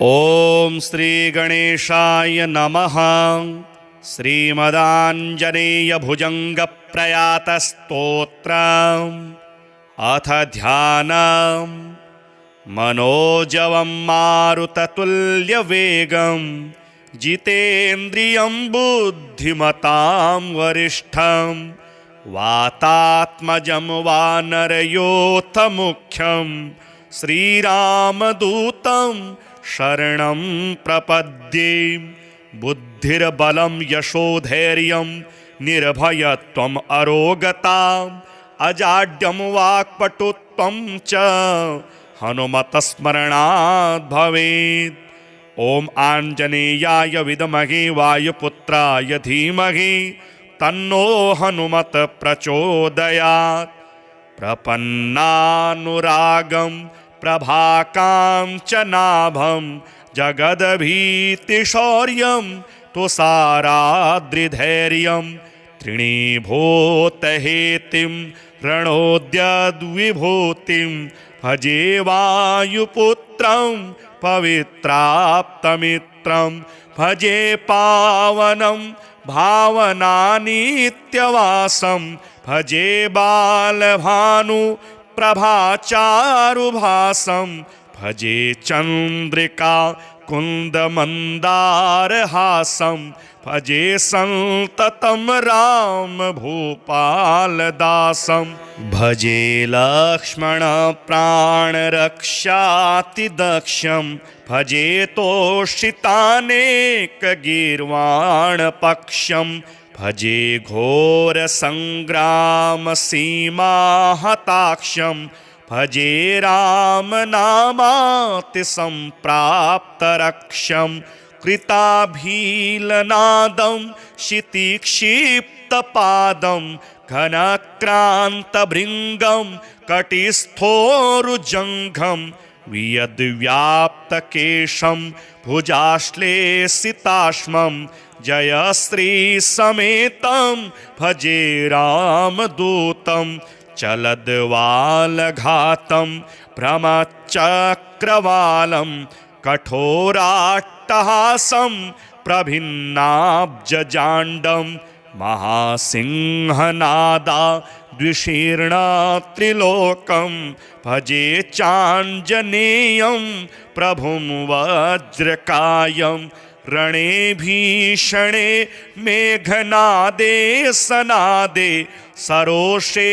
ओम श्री गणेशाय नमः। श्रीमदांजनेय भुजंग प्रयात स्तोत्रम् अथ ध्यानम्। मनोजवं मारुततुल्यवेगं जितेन्द्रियं बुद्धिमतां वरिष्ठं वातात्मजं वानरयोथमुख्यं श्रीरामदूतं शरणं प्रपद्ये। बुद्धिर्बलं यशोधैर्यं निर्भयत्वम् अरोगताम् अजाड्यं वाक्पटुत्वं च हनुमतस्मरणात् भवेत्। ओम आंजनेयाय विद्महे वायुपुत्राय धीमहि तन्नो हनुमत प्रचोदयात्। प्रपन्नानुरागं प्रभाकाञ्चनाभं जगदभीतिशौर्यं तुषाराद्रिधैर्यं तृणीभूतहेतिं रणोद्यद्विभूतिं भजे वायुपुत्रं पवित्राप्तमित्रं भजे पावनं भावनानित्यवासं भजे बालभानु प्रभाचारुभासं भजे चन्द्रिका कुन्दमन्दारहासं भजे सन्ततं राम भूपालदासं भजे लक्ष्मण प्राणरक्षातिदक्षं भजे तोषितानेकगीर्वाणपक्षं भजे घोरसङ्ग्रामसीमाहताक्षं भजे रामनामातिसम्प्राप्तरक्षं कृताभीलनादं क्षितिक्षिप्तपादं घनक्रान्तभृङ्गं कटिस्थोरुजङ्घं वियद्व्याप्तकेशं भुजाश्लेषिताश्मं जयश्रीसमेतं भजे रामदूतं चलद्वालघातं भ्रमचक्रवालं कठोराट्टहासं प्रभिन्नाब्जजाण्डं महासिंहनादा द्विशीर्णत्रिलोकं भजे चाञ्जनेयं प्रभुं वज्रकायं रणे भीषणे मेघनादे सनादे सरोषे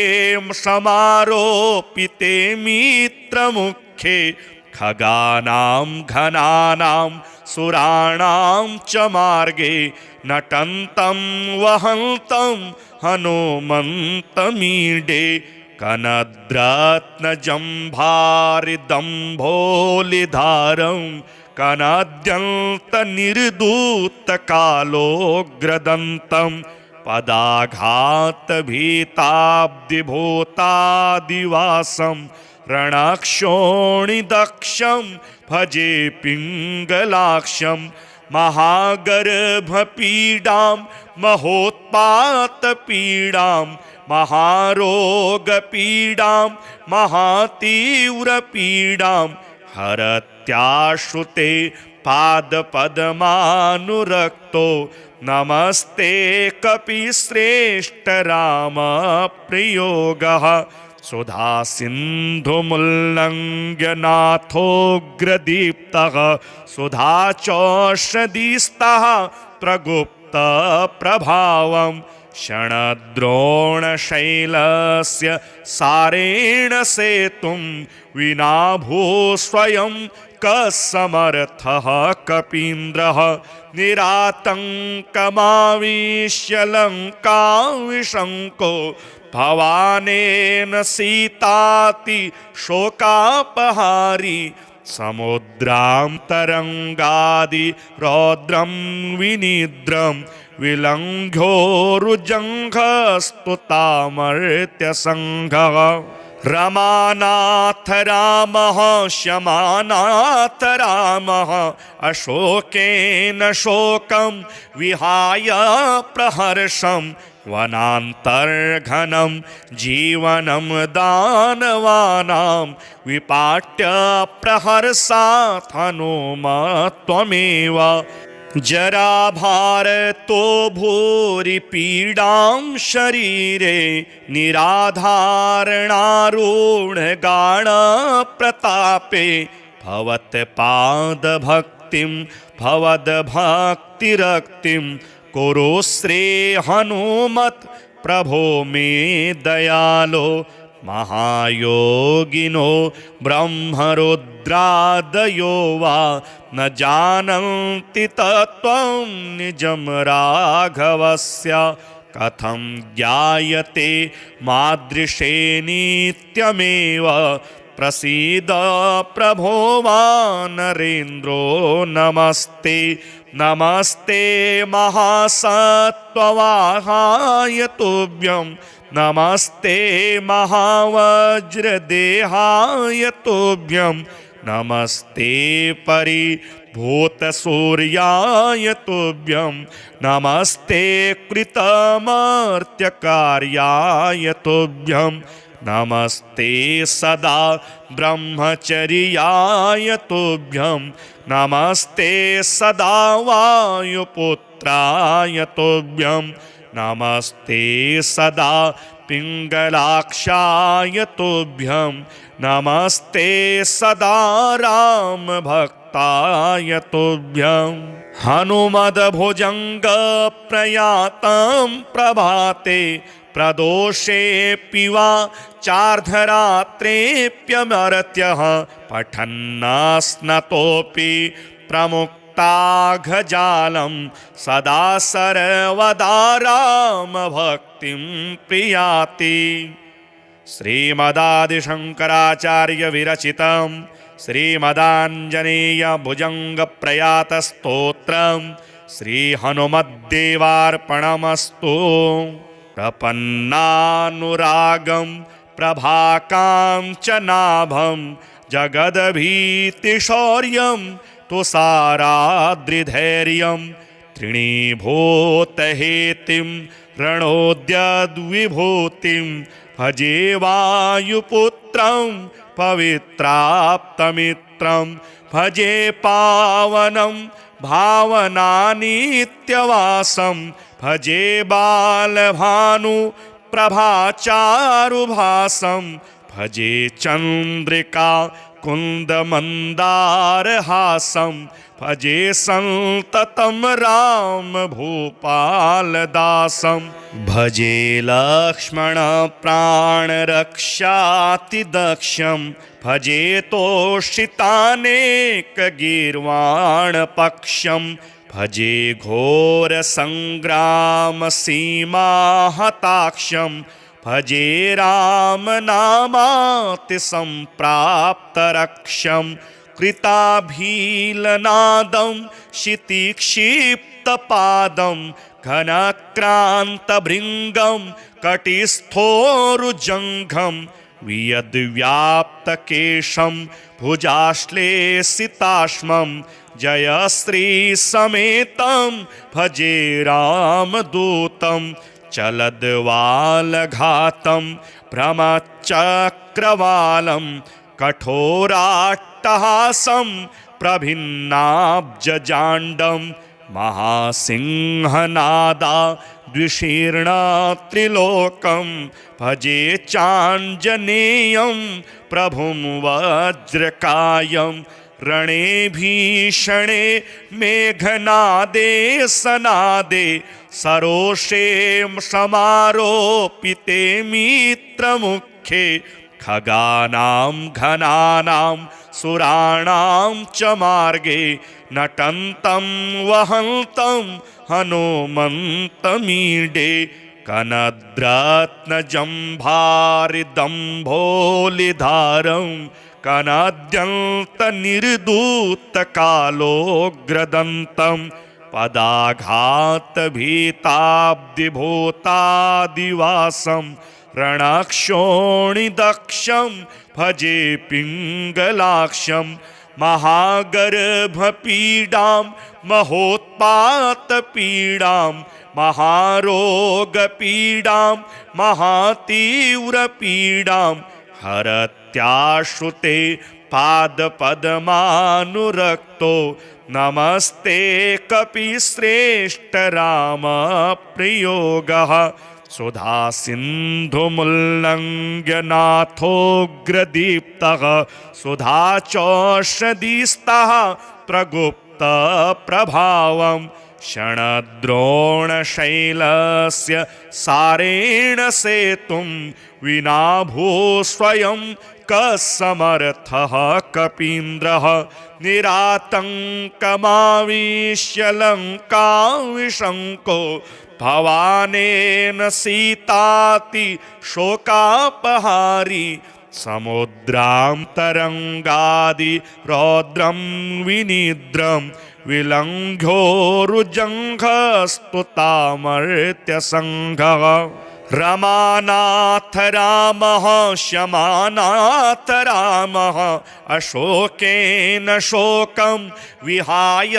समारोपिते मित्रमुखे खगानां घनानां सुराणां च मार्गे नटन्तं वहन्तं हनुमन्तमीडे कनद्रत्नजम्भारिदम्भोलिधारं कनाद्यन्तनिर्धूतकालोग्रदन्तं पदाघातभीताब्धिभूतादिवासं रणक्षोणिदक्षं भजे पिङ्गलाक्षं महागर्भपीडां महोत्पातपीडां महारोगपीडां महातीव्रपीडां हरत्याश्रुते पादपद्मानुरक्तो नमस्ते कपिश्रेष्ठ रामप्रियोगः सुधासिन्धुमुल्लङ्घ्य नाथोग्रदीप्तः सुधाचौषधिस्तः प्रगुप्तप्रभावं क्षणद्रोणशैलस्य सारेण सेतुं विना भूस्वयं कसमर्थः कपीन्द्रः निरातङ्कमाविश्य लङ्कां विशङ्को भवानेन सीताति शोकापहारी समुद्रान्तरङ्गादि रौद्रं विनिद्रं विलङ्घोरुजङ्घस्तुतामर्त्यसङ्घः रमानाथ रामः शमानाथ रामः अशोकेन शोकं विहाय प्रहर्षं वनान्तर्घनं जीवनं दानवानां विपाट्य प्रहर्षात् हनुमत्वमेव जराभारतो भूरि पीडां शरीरे निराधारणारूढगाढप्रतापे भवत्पादभक्तिं भवद्भक्तिरक्तिं कुरुश्री हनुमत् प्रभो मे दयालो महायोगिनो ब्रह्मरुद्रादयो वा न जानन्ति तत्त्वं निजं राघवस्य कथं ज्ञायते मादृशे नित्यमेव प्रसीद प्रभो वानरेन्द्रो नमस्ते नमस्ते महासत्त्ववाहाय तुभ्यं नमस्ते महावज्रदेहाय तुभ्यं नमस्ते परिभूतसूर्याय तुभ्यं नमस्ते कृतमर्त्यकार्याय तुभ्यं नमस्ते सदा ब्रह्मचर्याय तुभ्यं नमस्ते सदा वायुपुत्राय तुभ्यं नमस्ते सदा पिङ्गलाक्षाय तुभ्यं नमस्ते सदा रामभक्ताय तुभ्यं हनुमद्भुजङ्गप्रयातं प्रभाते प्रदोषेऽपि वा चार्धरात्रेऽप्यमर्त्यः पठन्नस्नतोऽपि प्रमुक्ताघजालं सदा सर्वदा रामभक्तिं प्रियाति श्रीमदादिशङ्कराचार्यविरचितं श्रीमदाञ्जनेयभुजङ्गप्रयातस्तोत्रं श्रीहनुमद्देवार्पणमस्तु प्रपन्नानुरागं प्रभाकाञ्चनाभं जगद्भीतिशौर्यं तुषाराद्रिधैर्यं तृणीभूतहेतिं रणोद्यद्विभूतिं भजे वायुपुत्रं पवित्राप्तमित्रं भजे पावनं भावनानित्यवासं भजे बालभानु प्रभाचारुभासं भजे चन्द्रिका कुन्दमन्दारहासं भजे सन्ततं राम भूपालदासं भजे लक्ष्मण प्राणरक्षातिदक्षं भजे तोषितानेकगीर्वाणपक्षं भजे घोरसङ्ग्रामसीमाहताक्षं भजे रामनामातिसम्प्राप्तरक्षं कृताभीलनादं क्षितिक्षिप्तपादं घनक्रान्तभृङ्गं कटिस्थोरुजङ्घं वियद्व्याप्तकेशं भुजाश्लेषिताश्मं जयश्रीसमेतं भजे रामदूतं चलद्वालघातं भ्रमचक्रवालं कठोराट्टहासं प्रभिन्नाब्जजाण्डं महासिंहनादा द्विशीर्णत्रिलोकं भजे चाञ्जनेयं प्रभुं वज्रकायं रणे भीषणे मेघनादे सनादे सरोषे समारोपिते मित्रमुखे खगानां घनानां सुराणां च मार्गे नटन्तं वहन्तं हनुमन्तमीडे कनद्रत्नजम्भारिदम्भोलिधारं कनाद्यन्तनिर्दूतकालोग्रदन्तं पदाघातभीताब्धिभूतादिवासं रणक्षोणिदक्षं भजे पिङ्गलाक्षं महागर्भपीडां महोत्पातपीडां महारोगपीडां महातीव्रपीडां हरत्याश्रुते पादपद्मानुरक्तो नमस्ते कपिश्रेष्ठ राम प्रियोगः सुधासिन्धुमुल्लङ्घ्य नाथोऽग्रदीप्तः सुधाचौषधिस्तः प्रगुप्तप्रभावम् क्षणद्रोणशैलस्य सारेण सेतुं विनाभू स्वयं कसमर्थः कपीन्द्रः निरातङ्कमाविश्य लङ्काविशङ्को भवानेन सीताति शोकापहारी समुद्रां तरङ्गादि रौद्रं विनिद्रं विलङ्घ्योरुजङ्घस्तुतामर्त्यसङ्घः रमानाथ रामः शमानाथ रामः अशोकेन शोकं विहाय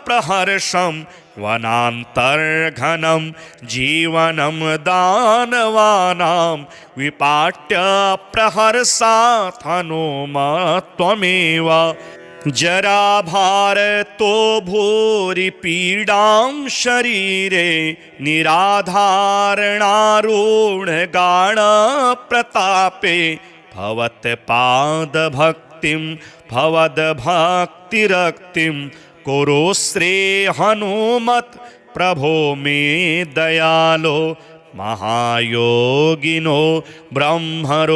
प्रहर्षं वनान्तर्घनं जीवनं दानवानां विपाट्य प्रहर्षात् हनुमत्वमेव जराभारतो भूरि पीडां शरीरे निराधारणारूढगाढप्रतापे भवत्पादभक्तिं भवद्भक्तिरक्तिं कुरु श्री हनुमत् प्रभो मे दयालो महायोगिनो ब्रह्मरुद्रादयो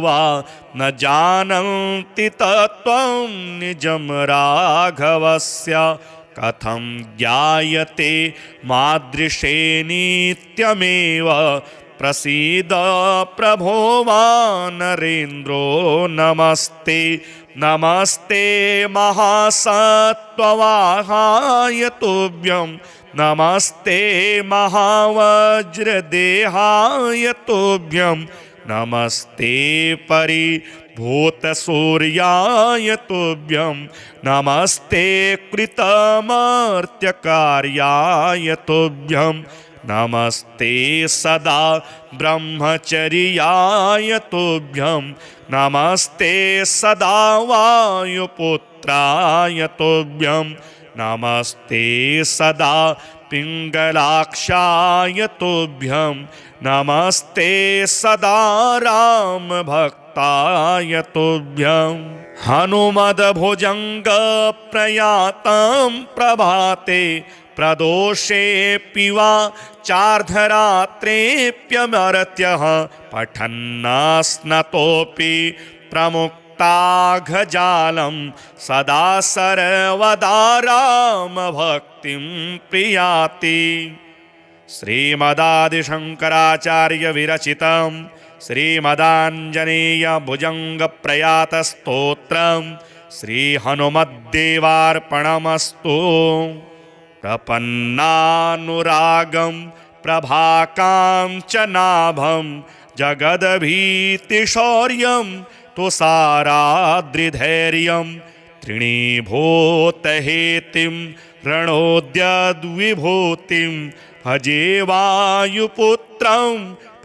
वा न जानन्ति तत्त्वं निजं राघवस्य कथं ज्ञायते मादृशे नित्यमेव प्रसीद प्रभो वानरेन्द्रो नमस्ते नमस्ते महासत्त्ववाहाय तुभ्यं नमस्ते महावज्रदेहाय तुभ्यं नमस्ते परिभूतसूर्याय तुभ्यं नमस्ते कृतमर्त्यकार्याय तुभ्यं नमस्ते सदा ब्रह्मचर्याय तुभ्यं नमस्ते सदा वायुपुत्राय तुभ्यं नमस्ते सदा पिङ्गलाक्षाय तुभ्यं नमस्ते सदा रामभक्ताय तुभ्यं हनुमद्भुजङ्गप्रयातं प्रभाते प्रदोषेऽपि वा चार्धरात्रेऽप्यमर्त्यः पठन्नस्नतोऽपि प्रमुक्ताघजालं सदा सर्वदा रामभक्तिं प्रियाति श्रीमदादिशङ्कराचार्यविरचितं श्रीमदाञ्जनेयभुजङ्गप्रयातस्तोत्रं श्रीहनुमद्देवार्पणमस्तु प्रपन्नानुरागं प्रभाकाञ्चनाभं जगद्भीतिशौर्यं तुषाराद्रिधैर्यं तृणीभूतहेतिं रणोद्यद्विभूतिं भजे वायुपुत्रं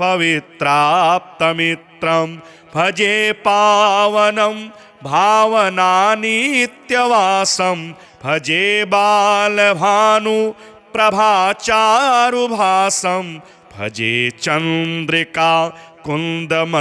पवित्राप्तमित्रं भजे पावनं भावनानित्यवासं भजे बालभानु प्रभाचारुभासं भजे चन्द्रिका कुन्दमन्दारहासं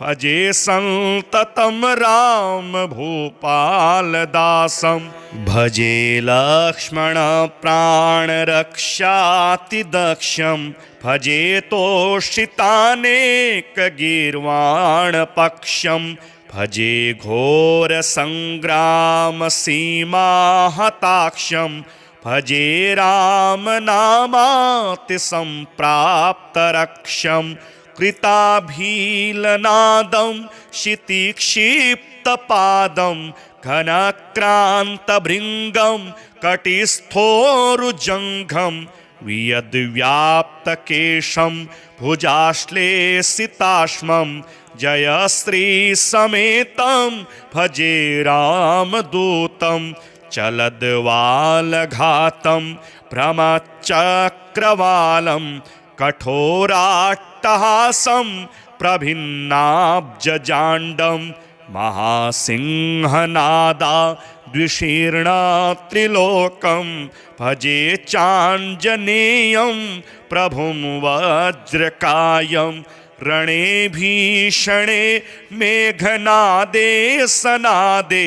भजे सन्ततं राम भूपालदासं भजे लक्ष्मणप्राणरक्षातिदक्षं भजे तोषितानेकगीर्वाणपक्षं भजे घोरसङ्ग्रामसीमाहताक्षं भजे रामनामातिसम्प्राप्तरक्षं कृताभीलनादं क्षितिक्षिप्तपादं घनक्रान्तभृङ्गं कटिस्थोरुजङ्घं वियद्व्याप्तकेशं भुजाश्लेषिताश्मं जयश्रीसमेतं भजे रामदूतं चलद्वालघातं भ्रमचक्रवालं कठोराट्टहासं प्रभिन्नाब्जजाण्डं महासिंहनादा द्विशीर्णत्रिलोकं भजे चाञ्जनेयं प्रभुं वज्रकायं रणे भीषणे मेघनादे सनादे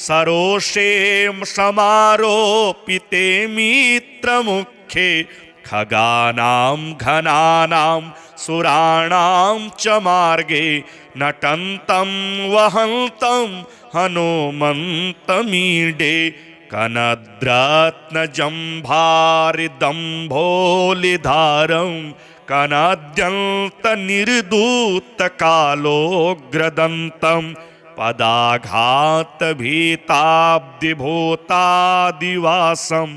सरोषे समारोपिते मित्रमुखे खगानां घनानां सुराणां च मार्गे नटन्तं वहन्तं हनुमन्तमीडे कनद्रत्नजम्भारिदम्भोलिधारं कनाद्यन्तनिर्दूतकालोग्रदन्तं पदाघातभीताब्धिभूतादिवासं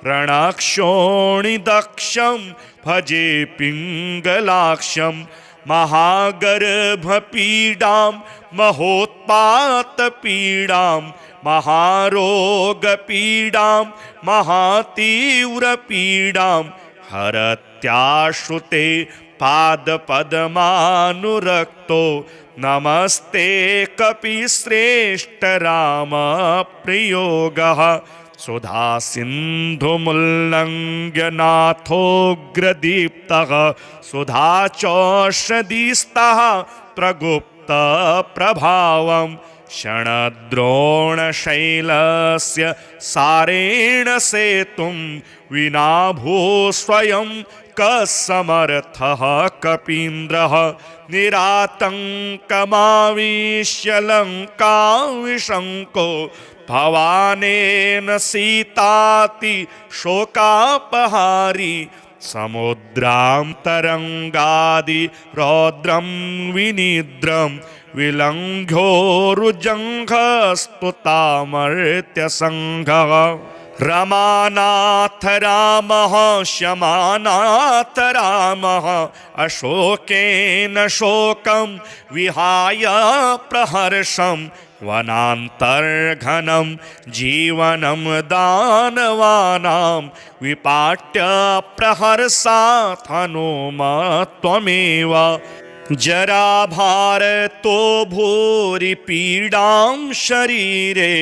रणक्षोणिदक्षं भजे पिङ्गलाक्षं महागर्भपीडां महोत्पातपीडां महारोगपीडां महातीव्रपीडां हरत्याश्रुते पादपद्मानुरक्तो नमस्ते कपिश्रेष्ठ रामप्रियोगः सुधासिन्धुमुल्लङ्घ्य नाथोऽग्रदीप्तः सुधाचौषधिस्तः प्रगुप्तप्रभावं क्षणद्रोणशैलस्य सारेण सेतुं विना स्वयं कसमर्थः कपीन्द्रः निरातङ्कमाविश्य लङ्काविशङ्को भवानेन सीताति शोकापहारी समुद्रां तरङ्गादि रौद्रं विनिद्रं विलङ्घोरुजङ्घस्तुतामर्त्यसङ्घः रमानाथ रामः शमानाथ रामः अशोकेन शोकं विहाय प्रहर्षं वनान्तर्घनं जीवनं दानवानां विपाट्य प्रहर्षात् हनुमत्वमेव जराभारतो भूरि पीडां शरीरे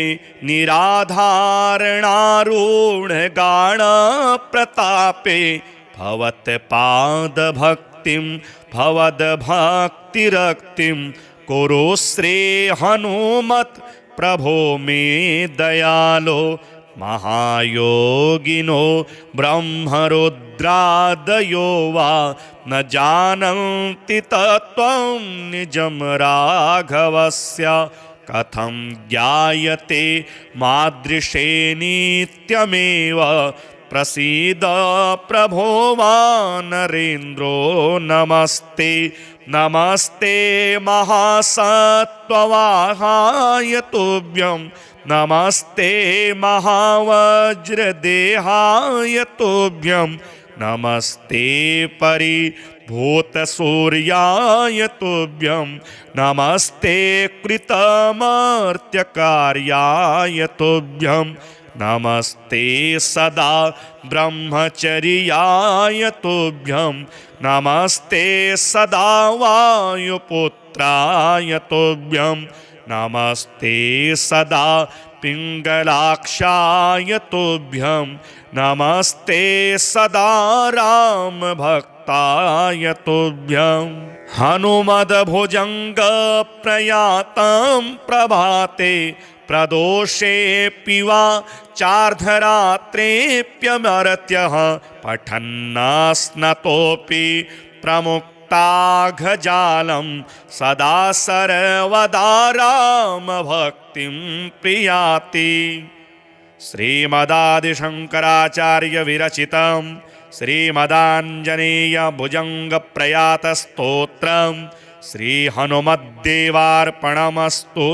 निराधारणारूढगाणप्रतापे भवत्पादभक्तिं भवद्भक्तिरक्तिं कुरु श्री हनुमत् प्रभो मे दयालो महायोगिनो ब्रह्मरुद्रादयो वा न जानन्ति तत्त्वं निजं राघवस्य कथं ज्ञायते मादृशे नित्यमेव प्रसीद प्रभो वानरेन्द्रो नमस्ते नमस्ते महासत्त्ववाहाय तुभ्यं नमस्ते महावज्रदेहाय तुभ्यं नमस्ते परिभूतसूर्याय तुभ्यं नमस्ते कृतमर्त्यकार्याय तुभ्यं नमस्ते सदा ब्रह्मचर्याय तुभ्यं नमस्ते सदा वायुपुत्राय तुभ्यं नमस्ते सदा पिङ्गलाक्षाय तुभ्यं नमस्ते सदा रामभक्ताय तुभ्यं हनुमद्भुजङ्गप्रयातं प्रभाते प्रदोषेऽपि वा चार्धरात्रेऽप्यमर्त्यः पठन्नस्नतोऽपि प्रमुक्ताघजालं सदा सर्वदा रामभक्तिं प्रियाति श्रीमदादिशङ्कराचार्यविरचितं श्रीमदाञ्जनेयभुजङ्गप्रयातस्तोत्रं श्रीहनुमद्देवार्पणमस्तु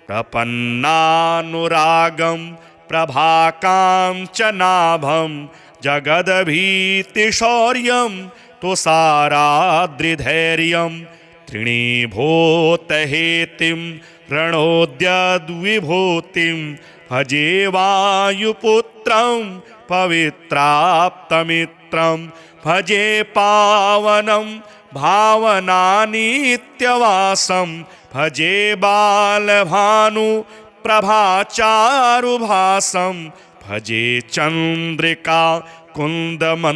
प्रपन्नानुरागं प्रभाकाञ्चनाभं जगद्भीतिशौर्यं तुषाराद्रिधैर्यं तृणीभूतहेतिं रणोद्यद्विभूतिं भजे वायुपुत्रं पवित्राप्तमित्रं भजे पावनं भावनानित्यवासं भजे बालभानु प्रभाचारुभासं भजे चन्द्रिका कुन्दमन्दारहासं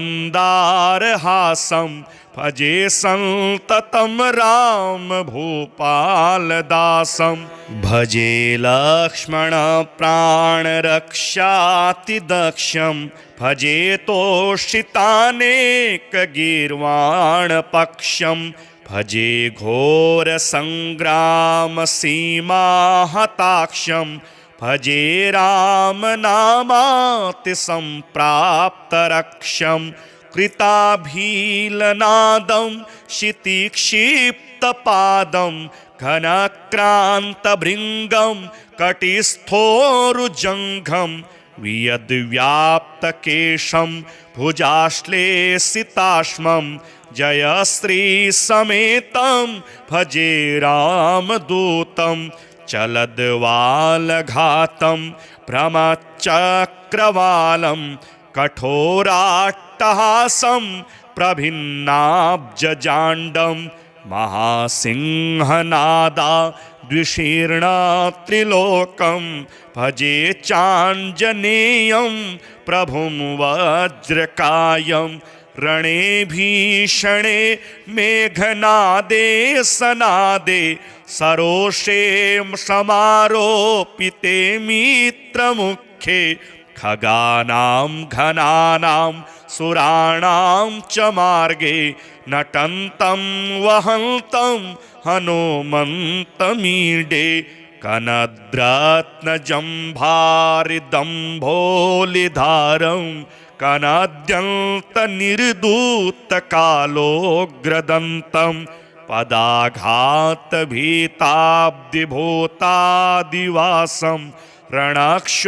भजे सन्ततं राम भूपालदासं भजे लक्ष्मण प्राणरक्षातिदक्षं भजे तोषितानेकगीर्वाणपक्षं भजे घोरसङ्ग्रामसीमाहताक्षं भजे रामनामातिसम्प्राप्तरक्षं कृताभीलनादं क्षितिक्षिप्तपादं घनक्रान्तभृङ्गं कटिस्थोरुजङ्घं वियद्व्याप्तकेशं भुजाश्लेषिताश्मं जयश्रीसमेतं भजे रामदूतं चलद्वालघातं भ्रमचक्रवालं कठोराट्टहासं प्रभिन्नाब्जजाण्डं महासिंहनादा द्विशीर्णत्रिलोकं भजे चाञ्जनेयं प्रभुं वज्रकायं रणे भीषणे मेघनादे सनादे सरोषे समारोपिते मित्रमुखे खगानां घनानां सुराणां च मार्गे नटन्तं वहन्तं हनुमन्तमीडे कनद्रत्नजम्भारिदम्भोलिधारं कनाद्यन्तनिर्धूतकालोग्रदन्तं पदाघातभीताब्धिभूतादिवासं रणक्षोणिदक्षं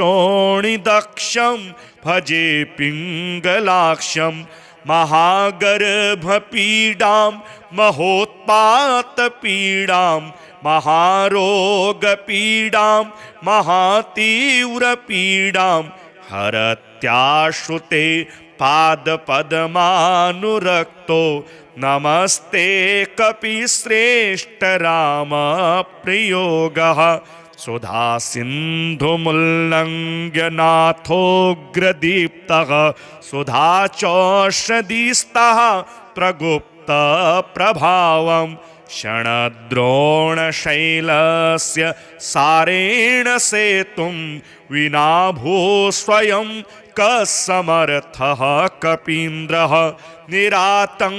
भजे पिङ्गलाक्षं महागर्भपीडां महोत्पातपीडां महारोगपीडां महातीव्रपीडां हरत्याश्रुते पादपद्मानुरक्तो नमस्ते कपिश्रेष्ठ रामप्रियोगः सुधासिन्धुमुल्लङ्घ्य नाथोग्रदीप्तः सुधाचौषधिस्तः प्रगुप्तप्रभावं क्षणद्रोणशैलस्य सारेण सेतुं विना भूस्वयं कसमर्थः कपीन्द्रः निरातङ्कमाविश्य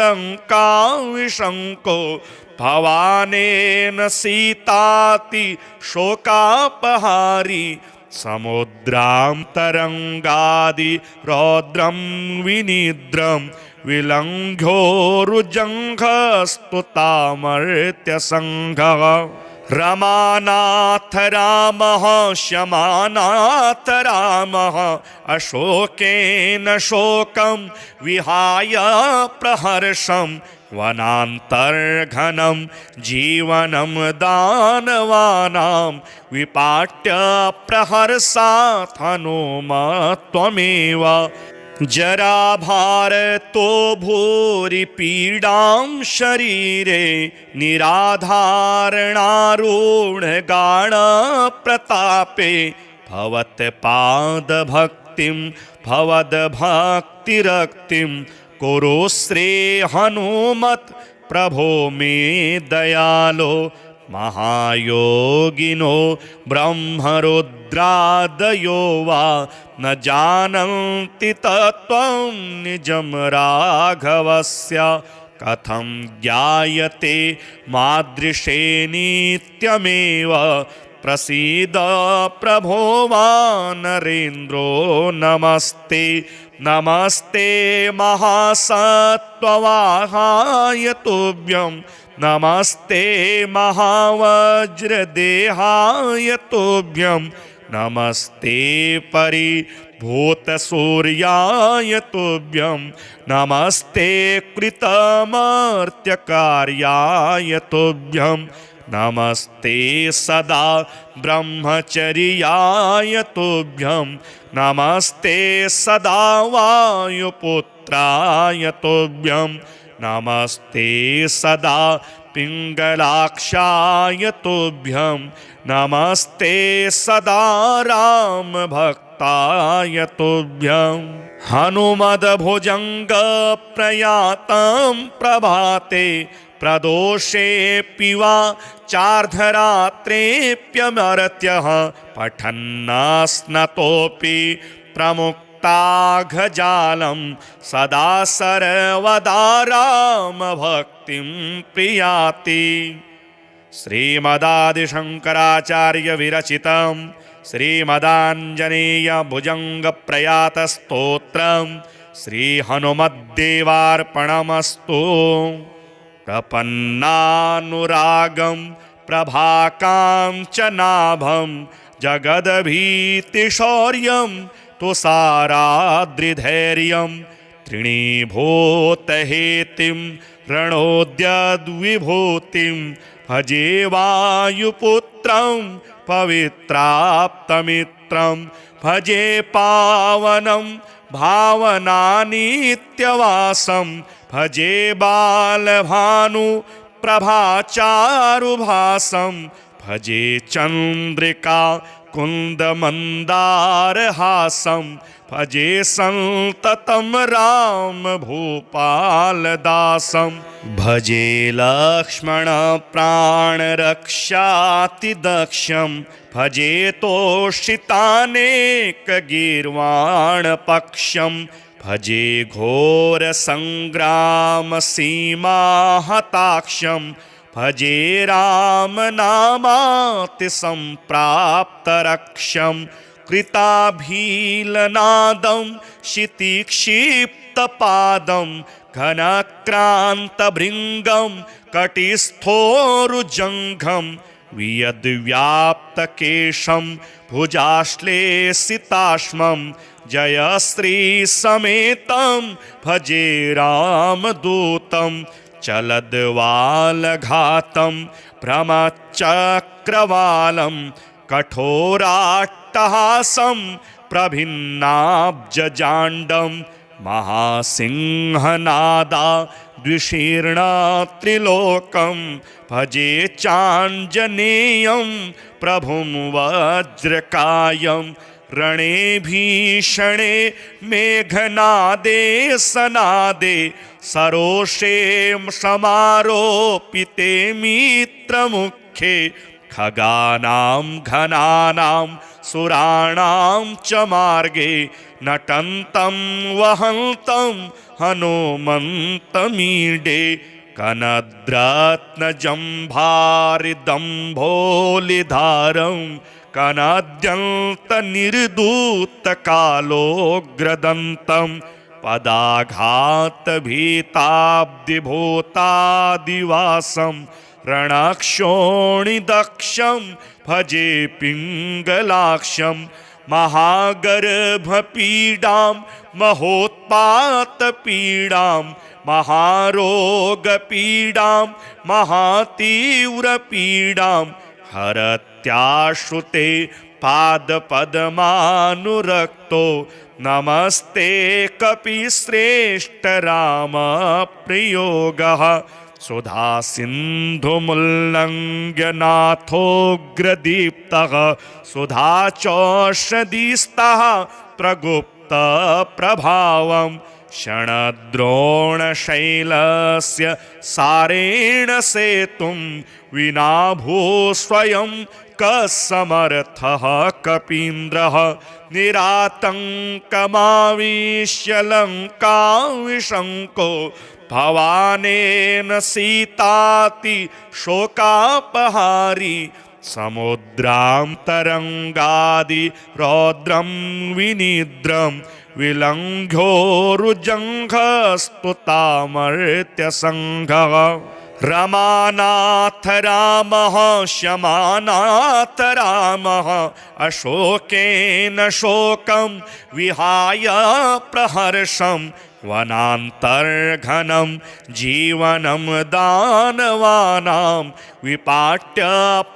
लङ्काविशङ्को भवानेन सीताति शोकापहारी समुद्रां तरङ्गादि रौद्रं विनिद्रं विलङ्घोरुजङ्घस्तुतामर्त्यसङ्घः रमानाथ रामः शमानाथ रामः अशोकेन शोकं विहाय प्रहर्षं वनान्तर्घनं जीवनं दानवानां विपाट्य प्रहर्षात् हनुमत्वमेव जराभारतो भूरि पीडां शरीरे निराधारणारूढगाढप्रतापे भवत्पादभक्तिं भवद्भक्तिरक्तिं कुरु श्री हनुमत् प्रभो मे दयालो महायोगिनो ब्रह्मरुद्रादयो वा न जानन्ति तत्त्वं निजं राघवस्य कथं ज्ञायते मादृशे नित्यमेव प्रसीद प्रभो वानरेन्द्रो नमस्ते नमस्ते महासत्त्ववाहाय तुभ्यं नमस्ते महावज्रदेहाय तुभ्यं नमस्ते भूतसूर्याय तुभ्यं नमस्ते कृतमर्त्यकार्याय तुभ्यं नमस्ते सदा ब्रह्मचर्याय तुभ्यं नमस्ते सदा वायुपुत्राय तुभ्यं नमस्ते सदा पिङ्गलाक्षाय तुभ्यं नमस्ते सदा रामभक्ताय तुभ्यं हनुमद्भुजङ्गप्रयातं प्रभाते प्रदोषेऽपि वा चार्धरात्रेऽप्यमर्त्यः पठन्नस्नतोऽपि प्रमुक्ताघजालं सदा सर्वदा रामभक्तिं प्रियाति। श्रीमदादिशङ्कराचार्यविरचितं श्रीमदाञ्जनेयभुजङ्गप्रयातस्तोत्रं श्रीहनुमद्देवार्पणमस्तु। प्रपन्नानुरागं प्रभाकाञ्चनाभं जगदभीतिशौर्यं तुषाराद्रिधैर्यं तृणीभूतहेतिं रणोद्यद्विभूतिं भजे वायुपुत्रं पवित्राप्तमित्रं भजे पावनं भावनानित्यवासं भजे बालभानु प्रभाचारुभासं भजे चन्द्रिका कुन्दमन्दारहासं भजे सन्ततं राम भूपालदासं भजे लक्ष्मण प्राणरक्षातिदक्षं भजे तोषितानेकगीर्वाणपक्षं भजे घोरसङ्ग्रामसीमाहताक्षं भजे रामनामातिसम्प्राप्तरक्षं कृताभीलनादं क्षितिक्षिप्तपादं घनक्रान्तभृङ्गं कटिस्थोरुजङ्घं वियद्व्याप्तकेशं भुजाश्लेषिताश्मं जयश्रीसमेतं भजे रामदूतं चलद्वालघातं भ्रमचक्रवालं कठोराट्टहासं प्रभिन्नाब्जजाण्डं महासिंहनादा द्विशीर्णत्रिलोकं भजे चाञ्जनेयं प्रभुं वज्रकायं रणे भीषणे मेघनादे सनादे सरोषे समारोपिते मित्रमुखे खगानां घनानां सुराणां च मार्गे नटन्तं वहन्तं हनुमन्तमीडे कनद्रत्नजम्भारिदम्भोलिधारं कनाद्यन्तनिर्धूतकालोग्रदन्तं पदाघातभीताब्धिभूतादिवासं रणक्षोणिदक्षं भजे पिङ्गलाक्षं महागर्भपीडां महोत्पातपीडां महारोगपीडां महातीव्रपीडां हरत्याश्रुते पादपद्मानुरक्तो नमस्ते कपिश्रेष्ठ रामप्रियोगः सुधासिन्धुमुल्लङ्घ्यनाथोऽग्रदीप्तः सुधाचौषधिस्तः प्रगुप्तप्रभावं क्षणद्रोणशैलस्य सारेण सेतुं विना भूस्वयं कसमर्थः कपीन्द्रः निरातङ्कमाविश्य लङ्काविशङ्को भवानेन सीताति शोकापहारी समुद्रां तरङ्गादि रौद्रं विनिद्रं विलङ्घ्योरुजङ्घस्तुतामर्त्यसङ्घः रमानाथ रामः शमानाथ रामः अशोकेन शोकं विहाय प्रहर्षं वनान्तर्घनं जीवनं दानवानां विपाट्य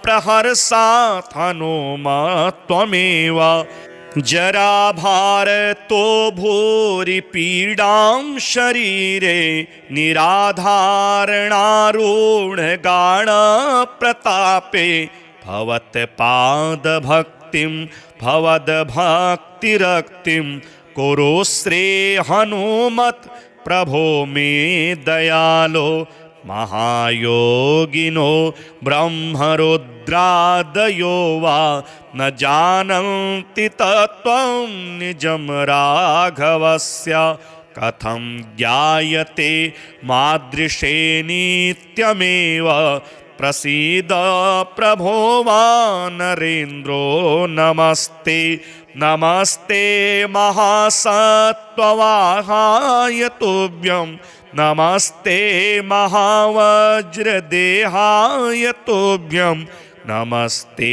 प्रहर्षात् हनुमत् त्वमेव जराभारतो भूरि पीडां शरीरे निराधारणारूढगाढप्रतापे भवत्पादभक्तिं भवद्भक्तिरक्तिं कुरु श्री हनुमत् प्रभो मे दयालो महायोगिनो ब्रह्मरुद्रादयो वा न जानन्ति तत्त्वं निजं राघवस्य कथं ज्ञायते मादृशे नित्यमेव प्रसीद प्रभो वानरेन्द्रो नमस्ते नमस्ते महासत्त्ववाहाय तुभ्यं नमस्ते महावज्रदेहाय तुभ्यं नमस्ते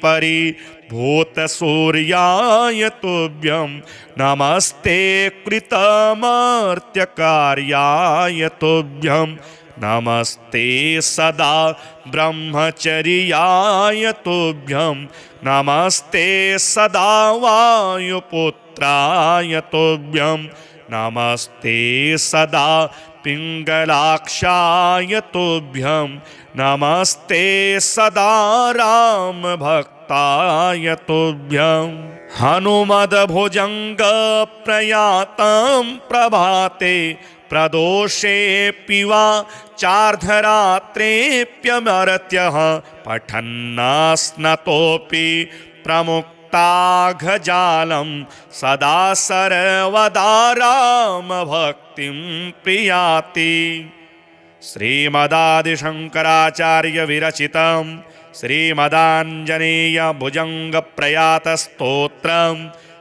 परिभूतसूर्याय तुभ्यं नमस्ते कृतमर्त्यकार्याय तुभ्यं नमस्ते सदा ब्रह्मचर्याय तुभ्यं नमस्ते सदा वायुपुत्राय तुभ्यं नमस्ते सदा पिङ्गलाक्षाय तुभ्यं नमस्ते सदा रामभक्ताय तुभ्यं हनुमद्भुजङ्गप्रयातं प्रभाते प्रदोषेऽपि वा चार्धरात्रेऽप्यमर्त्यः पठन्नस्नतोऽपि प्रमुक्ताघजालं सदा सर्वदा रामभक्तिं प्रियाति श्रीमदादिशङ्कराचार्यविरचितं श्रीमदाञ्जनेयभुजङ्गप्रयातस्तोत्रं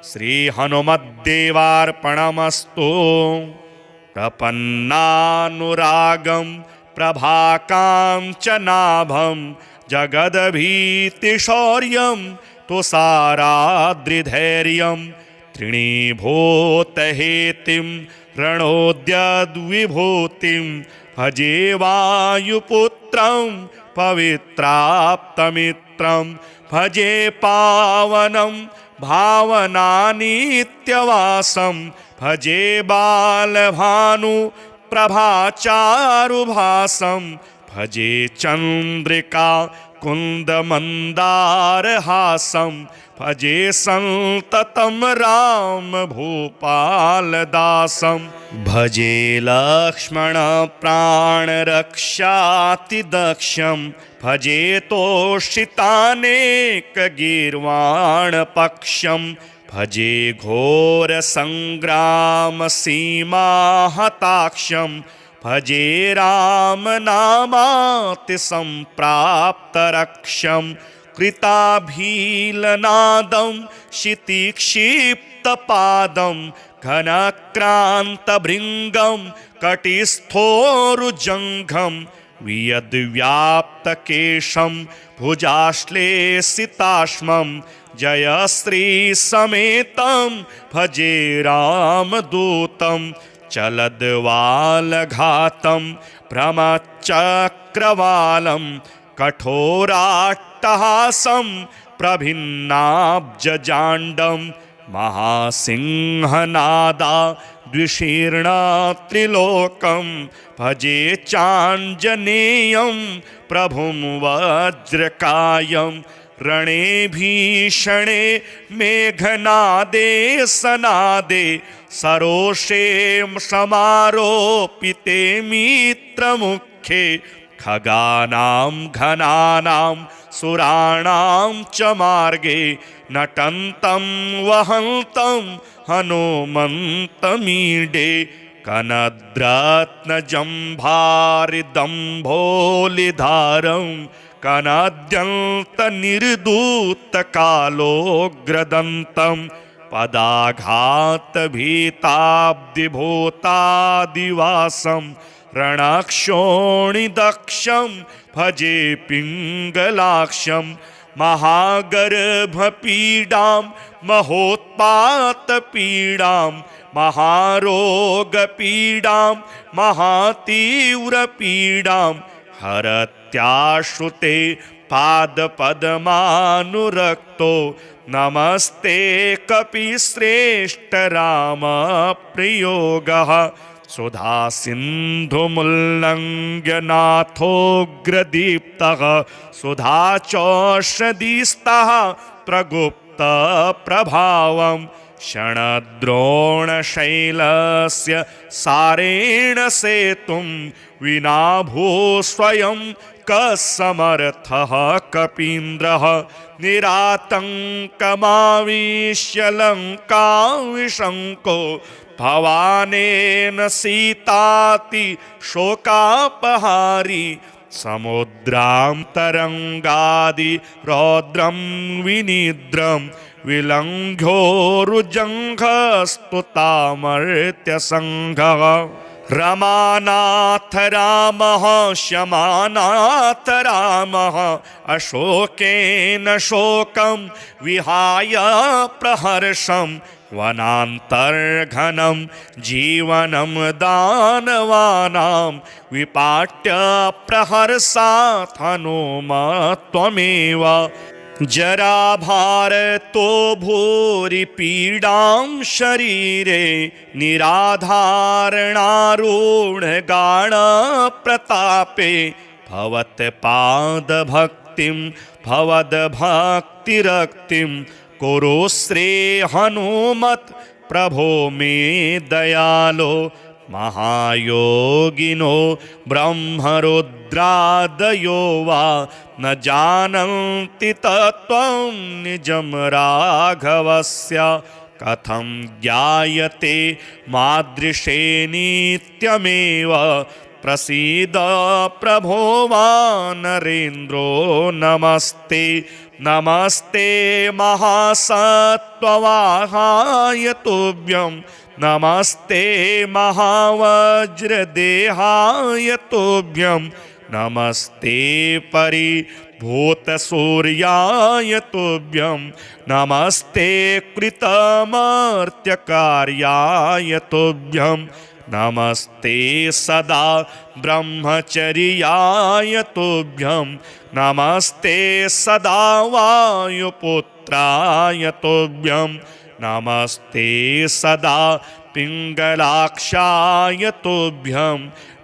श्रीहनुमद्देवार्पणमस्तु प्रपन्नानुरागं प्रभाकाञ्चनाभं जगद्भीतिशौर्यं तुषाराद्रिधैर्यं तृणीभूतहेतिं रणोद्यद्विभूतिं भजे वायुपुत्रं पवित्राप्तमित्रं भजे पावनं भावनानित्यवासं भजे बालभानु प्रभाचारुभासं भजे चन्द्रिका कुन्दमन्दारहासं भजे सन्ततं राम भूपालदासं भजे लक्ष्मण प्राणरक्षातिदक्षं भजे तोषितानेकगीर्वाणपक्षं भजे घोरसङ्ग्रामसीमाहताक्षं भजे रामनामातिसम्प्राप्तरक्षं कृताभीलनादं क्षितिक्षिप्तपादं घनक्रान्तभृङ्गं कटिस्थोरुजङ्घं वियद्व्याप्तकेशं भुजाश्लेषिताश्मं जयश्रीसमेतं भजे रामदूतं चलद्वालघातं भ्रमचक्रवालं कठोराट्टहासं प्रभिन्नाब्जजाण्डं महासिंहनादा द्विशीर्णत्रिलोकं भजे चाञ्जनेयं प्रभुं वज्रकायं रणे भीषणे मेघनादे सनादे सरोषे समारोपिते मित्रमुखे खगानां घनानां सुराणां च मार्गे नटन्तं वहन्तं हनुमन्तमीडे कनद्रत्नजम्भारिदम्भोलिधारं कनाद्यन्तनिर्धूतकालोग्रदन्तं पदाघातभीताब्धिभूतादिवासं रणक्षोणिदक्षं भजे पिङ्गलाक्षं महागर्भपीडां महोत्पातपीडां महारोगपीडां महातीव्रपीडां हरत्याश्रुते पादपद्मानुरक्तो नमस्ते कपिश्रेष्ठ रामप्रियोगः सुधासिन्धुमुल्लङ्घ्य नाथोऽग्रदीप्तः सुधाचौषधिस्तः प्रगुप्तप्रभावं क्षणद्रोणशैलस्य सारेण सेतुं विना भू स्वयं कसमर्थः कपीन्द्रः निरातङ्कमाविश्य लङ्काविशङ्को भवानेन सीताति शोकापहारी समुद्रां तरङ्गादि रौद्रं विनिद्रं विलङ्घोरुजङ्घस्तुतामर्त्यसङ्घः रमानाथ रामः शमानाथ रामः अशोकेन शोकं विहाय प्रहर्षं वनान्तर्घनं जीवनं दानवानां विपाट्य प्रहर्षात् हनुमत्वमेव जराभारतो भूरि पीडां शरीरे निराधारणारूढगाणप्रतापे भवत्पादभक्तिं भवद्भक्तिरक्तिं कुरु श्री हनुमत् प्रभो मे दयालो महायोगिनो ब्रह्मरुद्रादयो वा न जानन्ति तत्त्वं निजं राघवस्य कथं ज्ञायते मादृशे नित्यमेव प्रसीद प्रभो वानरेन्द्रो नमस्ते नमस्ते महासत्त्ववाहाय तुभ्यं नमस्ते महावज्रदेहाय तुभ्यं नमस्ते परिभूतसूर्याय तुभ्यं नमस्ते कृतमर्त्यकार्याय तुभ्यं नमस्ते सदा ब्रह्मचर्याय तुभ्यं नमस्ते सदा वायुपुत्राय तुभ्यं नमस्ते सदा पिङ्गलाक्षाय तुभ्यं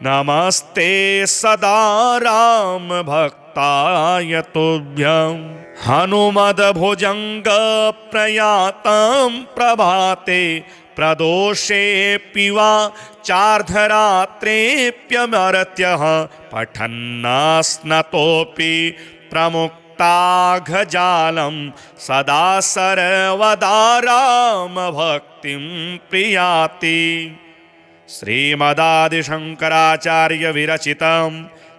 नमस्ते सदा रामभक्ताय तुभ्यं हनुमद्भुजङ्गप्रयातं प्रभाते प्रदोषेऽपि वा चार्धरात्रेऽप्यमर्त्यः पठन्नस्नतोऽपि प्रमुक्ताघजालं सदा सर्वदा रामभक्तिं प्रियाति श्रीमदादिशङ्कराचार्यविरचितं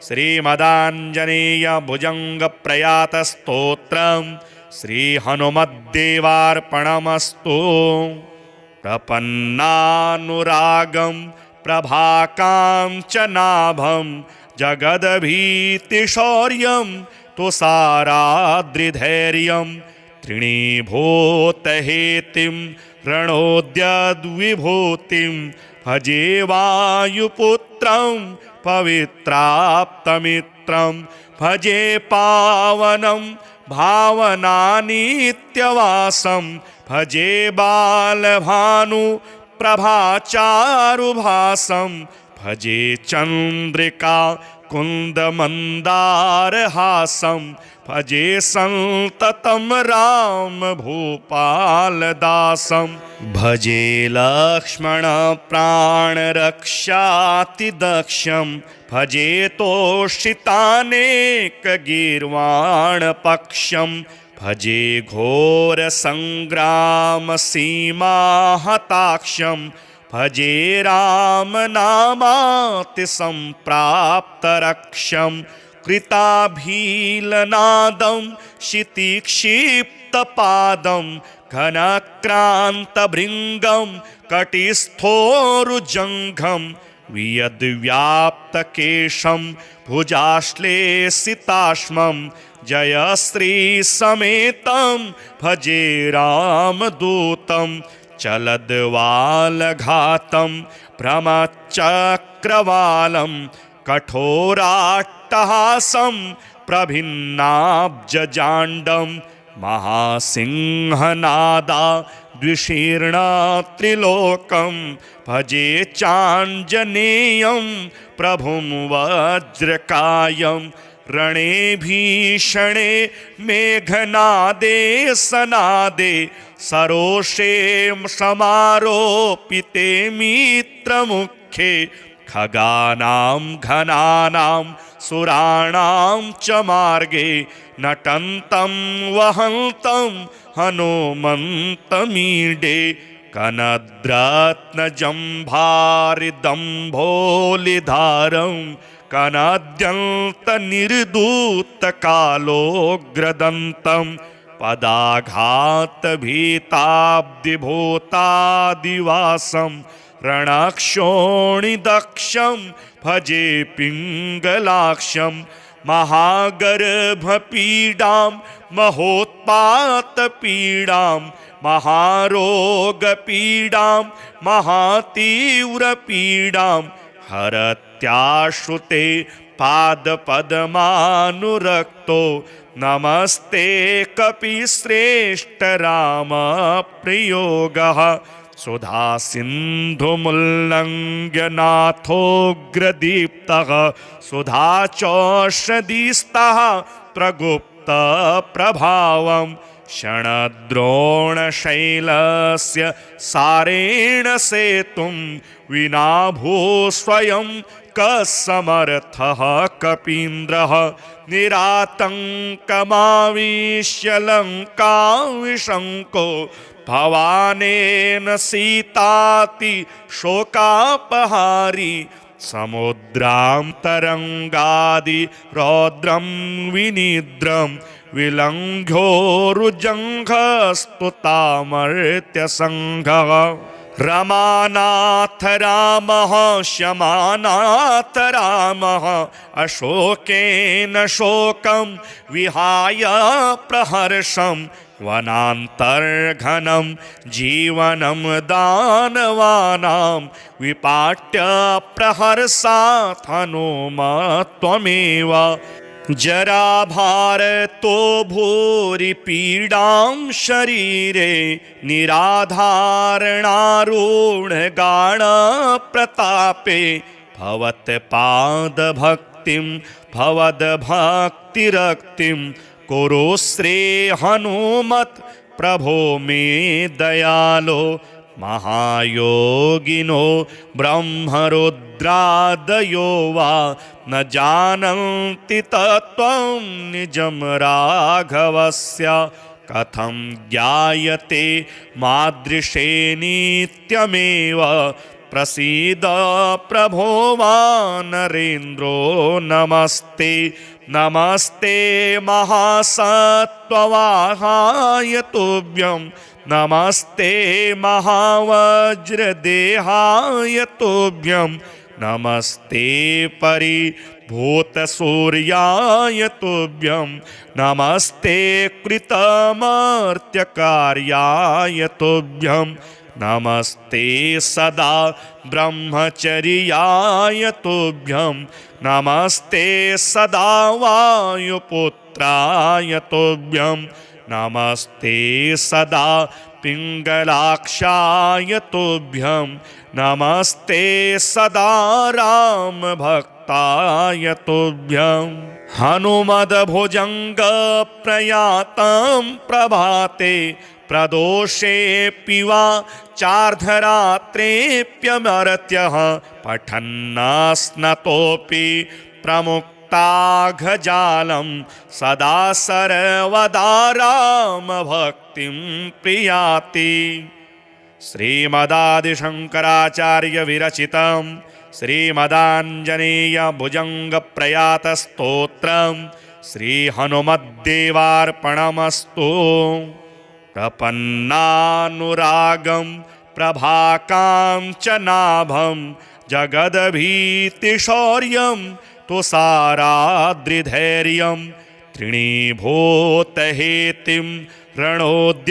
श्रीमदाञ्जनेयभुजङ्गप्रयातस्तोत्रं श्रीहनुमद्देवार्पणमस्तु प्रपन्नानुरागं प्रभाकाञ्चनाभं जगदभीतिशौर्यं तुषाराद्रिधैर्यं तृणीभूतहेतिं रणोद्यद्विभूतिं भजे वायुपुत्रं पवित्राप्तमित्रं भजे पावनं भावनानित्यवासं भजे बालभानु प्रभाचारुभासं भजे चन्द्रिका कुन्दमन्दारहासं भजे सन्ततं राम भूपालदासं भजे लक्ष्मण प्राणरक्षातिदक्षं भजे तोषितानेकगीर्वाणपक्षं भजे घोरसङ्ग्रामसीमाहताक्षं भजे रामनामातिसम्प्राप्तरक्षं कृताभीलनादं क्षितिक्षिप्तपादं घनक्रान्तभृङ्गं कटिस्थोरुजङ्घं वियद्व्याप्तकेशं भुजाश्लेषिताश्मं जयश्रीसमेतं भजे रामदूतं चलद्वालघातं भ्रमचक्रवालं कठोराट्टहासं प्रभिन्नाब्जजाण्डं महासिंहनादा द्विशीर्णत्रिलोकं भजे चाञ्जनेयं प्रभुं वज्रकायं रणे भीषणे मेघनादे सनादे सरोषे समारोपिते मित्रमुखे खगानां घनानां सुराणां च मार्गे नटन्तं वहन्तं हनुमन्तमीडे कनद्रत्नजम्भारिदम्भोलिधारं कनाद्यन्तनिर्धूतकालोग्रदन्तं पदाघातभीताब्धिभूतादिवासं रणक्षोणिदक्षं भजे पिङ्गलाक्षं महागर्भपीडां महोत्पातपीडां महारोगपीडां महातीव्रपीडां हरत्याश्रुते पादपद्मानुरक्तो नमस्ते कपिश्रेष्ठ रामप्रियोगः सुधासिन्धुमुल्लङ्घ्य नाथोऽग्रदीप्तः सुधाचौषधिस्तः प्रगुप्तप्रभावं क्षणद्रोणशैलस्य सारेण सेतुं विना भूस्वयं कसमर्थः कपीन्द्रः निरातङ्कमाविश्य लङ्काविशङ्को भवानेन सीताति शोकापहारी समुद्रां तरङ्गादि रौद्रं विनिद्रं विलङ्घ्योरुजङ्घस्तुतामर्त्यसङ्घः रमानाथ रामः शमानाथ रामः अशोकेन शोकं विहाय प्रहर्षं वनान्तर्घनं जीवनं दानवानां विपाट्य प्रहर्षात् हनुमत्वमेव जराभारतो भूरि पीडां शरीरे निराधारणारूढगाढप्रतापे भवत्पादभक्तिं भवद्भक्तिरक्तिं कुरु श्री हनुमत् प्रभो मे दयालो महायोगिनो ब्रह्मरुद्रादयो वा न जानन्ति तत्त्वं निजं राघवस्य कथं ज्ञायते मादृशे नित्यमेव प्रसीद प्रभो वानरेन्द्रो नमस्ते नमस्ते महासत्त्ववाहाय तुभ्यं नमस्ते महावज्रदेहाय तुभ्यं नमस्ते परिभूतसूर्याय तुभ्यं नमस्ते कृतमर्त्यकार्याय तुभ्यं नमस्ते सदा ब्रह्मचर्याय तुभ्यं नमस्ते सदा वायुपुत्राय तुभ्यं नमस्ते सदा पिङ्गलाक्षाय तुभ्यं नमस्ते सदा रामभक्ताय तुभ्यं हनुमद्भुजङ्गप्रयातं प्रभाते प्रदोषेऽपि वा चार्धरात्रेऽप्यमर्त्यः पठन्नस्नतोऽपि प्रमुक्ताघजालं सदा सर्वदा रामभक्तिं प्रियाति श्रीमदादिशङ्कराचार्यविरचितं श्रीमदाञ्जनेयभुजङ्गप्रयातस्तोत्रं श्रीहनुमद्देवार्पणमस्तु प्रपन्नानुरागं प्रभाकां च नाभं जगदभीतिशौर्यं तुषाराद्रिधैर्यं तृणीभूतहेतिं रणोद्यद्विभूतिं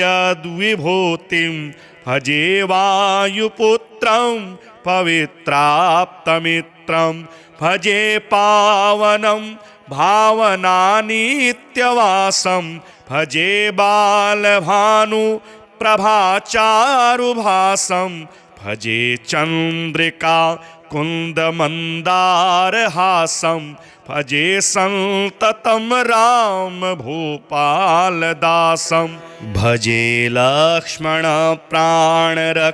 भजे वायुपुत्रं पवित्राप्तमित्रं भजे पावनं भावनानित्यवासं भजे बालभानु प्रभाचारुभासं भजे चन्द्रिका कुन्दमन्दारहासं भजे सन्ततं राम भूपालदासं भजे लक्ष्मण प्राणरक्षातिदक्षं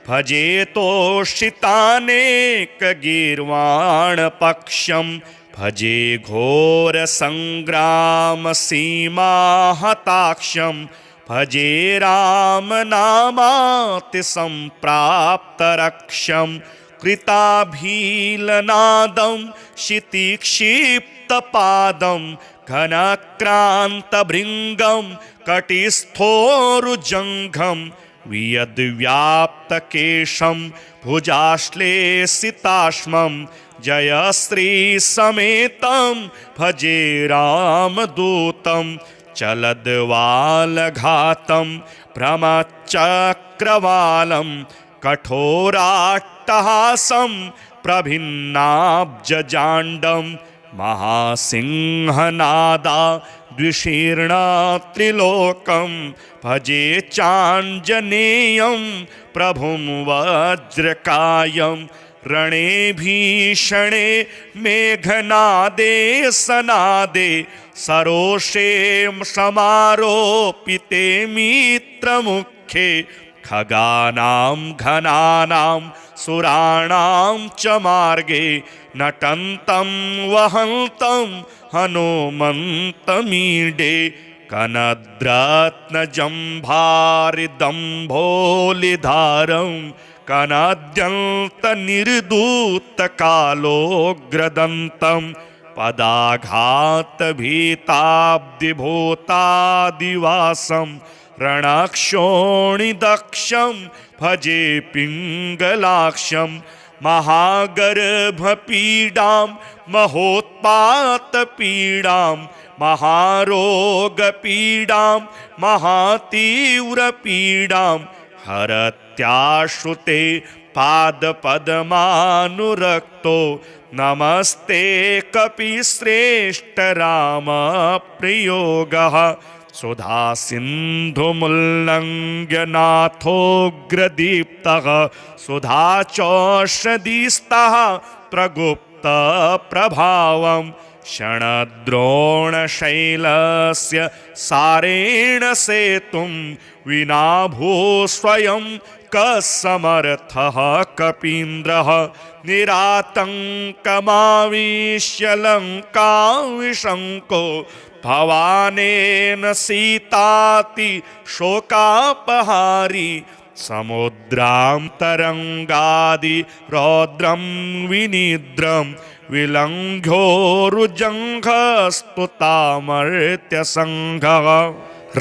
भजे तोषितानेकगीर्वाणपक्षं भजे घोरसङ्ग्रामसीमाहताक्षं भजे रामनामातिसम्प्राप्तरक्षं कृताभीलनादं क्षितिक्षिप्तपादं घनक्रान्तभृङ्गं कटिस्थोरुजङ्घं वियद्व्याप्तकेशं भुजाश्लेषिताश्मं जयश्रीसमेतं भजे रामदूतं चलद्वालघातं भ्रमचक्रवालं कठोराट्टहासं प्रभिन्नाब्जजाण्डं महासिंहनादा द्विशीर्णत्रिलोकं भजे चाञ्जनेयं प्रभुं वज्रकायं रणे भीषणे मेघनादे सनादे सरोषे समारोपिते मित्रमुखे खगानां घनानां सुराणां च मार्गे नटन्तं वहन्तं हनुमन्तमीडे कनद्रत्नजम्भारिदम्भोलिधारं कनाद्यन्तनिर्धूतकालोग्रदन्तं पदाघातभीताब्धिभूतादिवासं रणक्षोणिदक्षं भजे पिङ्गलाक्षं महागर्भपीडां महोत्पातपीडां महारोगपीडां महातीव्रपीडां हरत्याश्रुते पादपद्मानुरक्तो नमस्ते कपिश्रेष्ठ रामप्रियोगः सुधासिन्धुमुल्लङ्घ्यनाथोऽग्रदीप्तः सुधाचौषधिस्तः प्रगुप्तप्रभावं क्षणद्रोणशैलस्य सारेण सेतुं विना भूस्वयं कसमर्थः कपीन्द्रः निरातङ्कमाविश्य लङ्काविशङ्को भवानेन सीताति शोकापहारी समुद्रां तरङ्गादि रौद्रं विनिद्रं विलङ्घ्योरुजङ्घस्तुतामर्त्यसङ्घः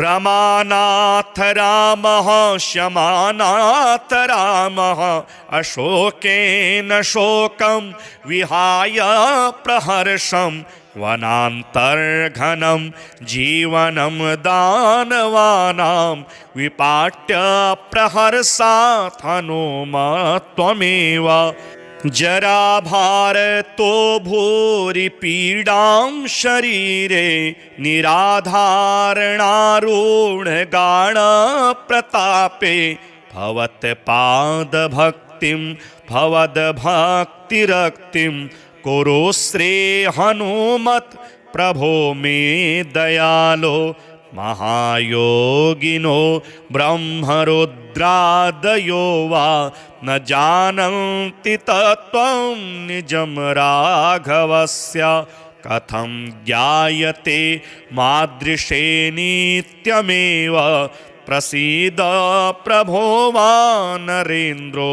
रमानाथ रामः शमानाथ रामः अशोकेन शोकं विहाय प्रहर्षं वनान्तर्घनं जीवनं दानवानां विपाट्य प्रहर्षात् हनुमत्वमेव जराभारतो भूरि पीडां शरीरे निराधारणारूढगाणप्रतापे भवत्पादभक्तिं भवद्भक्तिरक्तिं कुरु श्री हनुमत् प्रभो मे दयालो महायोगिनो ब्रह्मरुद्रादयो वा न जानन्ति तत्त्वं निजं राघवस्य कथं ज्ञायते मादृशे नित्यमेव प्रसीद प्रभो वानरेन्द्रो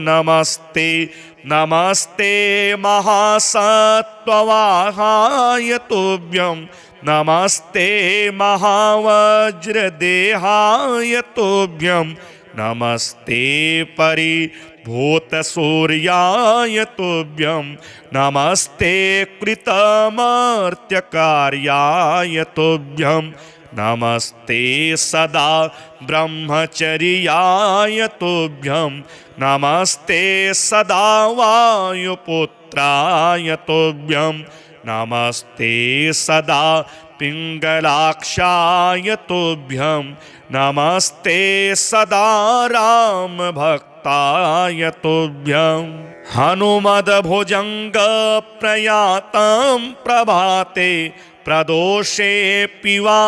नमस्ते नमस्ते महासत्त्ववाहाय तुभ्यं नमस्ते महावज्रदेहाय तुभ्यं नमस्ते भूतसूर्याय तुभ्यं नमस्ते कृतमर्त्यकार्याय तुभ्यं नमस्ते सदा ब्रह्मचर्याय तुभ्यं नमस्ते सदा वायुपुत्राय तुभ्यं नमस्ते सदा पिङ्गलाक्षाय तुभ्यं नमस्ते सदा रामभक्ताय तुभ्यं हनुमद्भुजङ्गप्रयातं प्रभाते प्रदोषेऽपि वा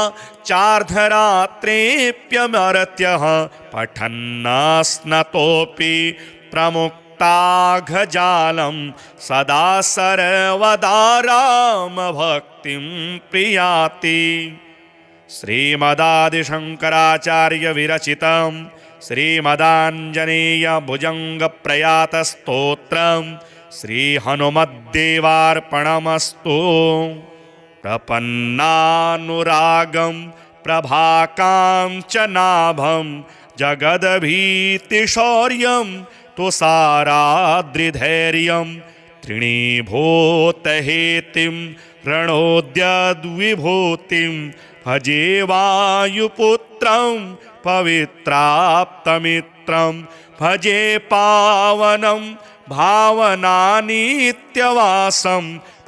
चार्धरात्रेऽप्यमर्त्यः पठन्नस्नतोऽपि प्रमुक्ताघजालं सदा सर्वदा रामभक्तिं प्रियाति। श्रीमदादिशङ्कराचार्यविरचितं श्रीमदाञ्जनेयभुजङ्गप्रयातस्तोत्रं श्रीहनुमद्देवार्पणमस्तु। प्रपन्नानुरागं प्रभाकाञ्चनाभं जगदभीतिशौर्यं तुषाराद्रिधैर्यं तृणीभूतहेतिं रणोद्यद्विभूतिं भजे वायुपुत्रं पवित्राप्तमित्रं भजे पावनं भावनानित्यवासं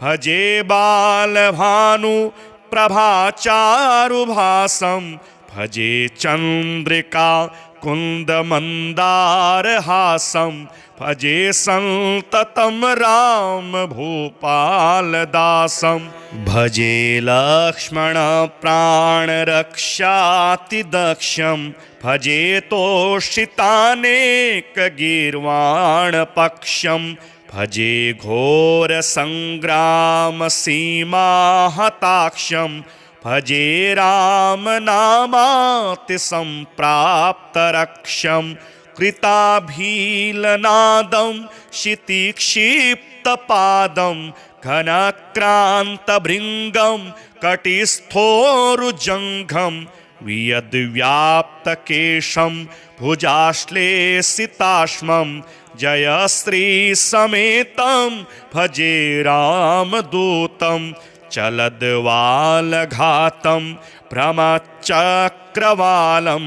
भजे बालभानु प्रभाचारुभासं भजे चन्द्रिका कुन्दमन्दारहासं भजे सन्ततं राम भूपालदासं भजे लक्ष्मण प्राणरक्षातिदक्षं भजे तोषितानेकगीर्वाणपक्षं भजे घोरसङ्ग्रामसीमाहताक्षं भजे रामनामातिसम्प्राप्तरक्षं कृताभीलनादं क्षितिक्षिप्तपादं घनक्रान्तभृङ्गं कटिस्थोरुजङ्घं वियद्व्याप्तकेशं भुजाश्लेषिताश्मं जयश्रीसमेतं भजे रामदूतं चलद्वालघातं भ्रमचक्रवालं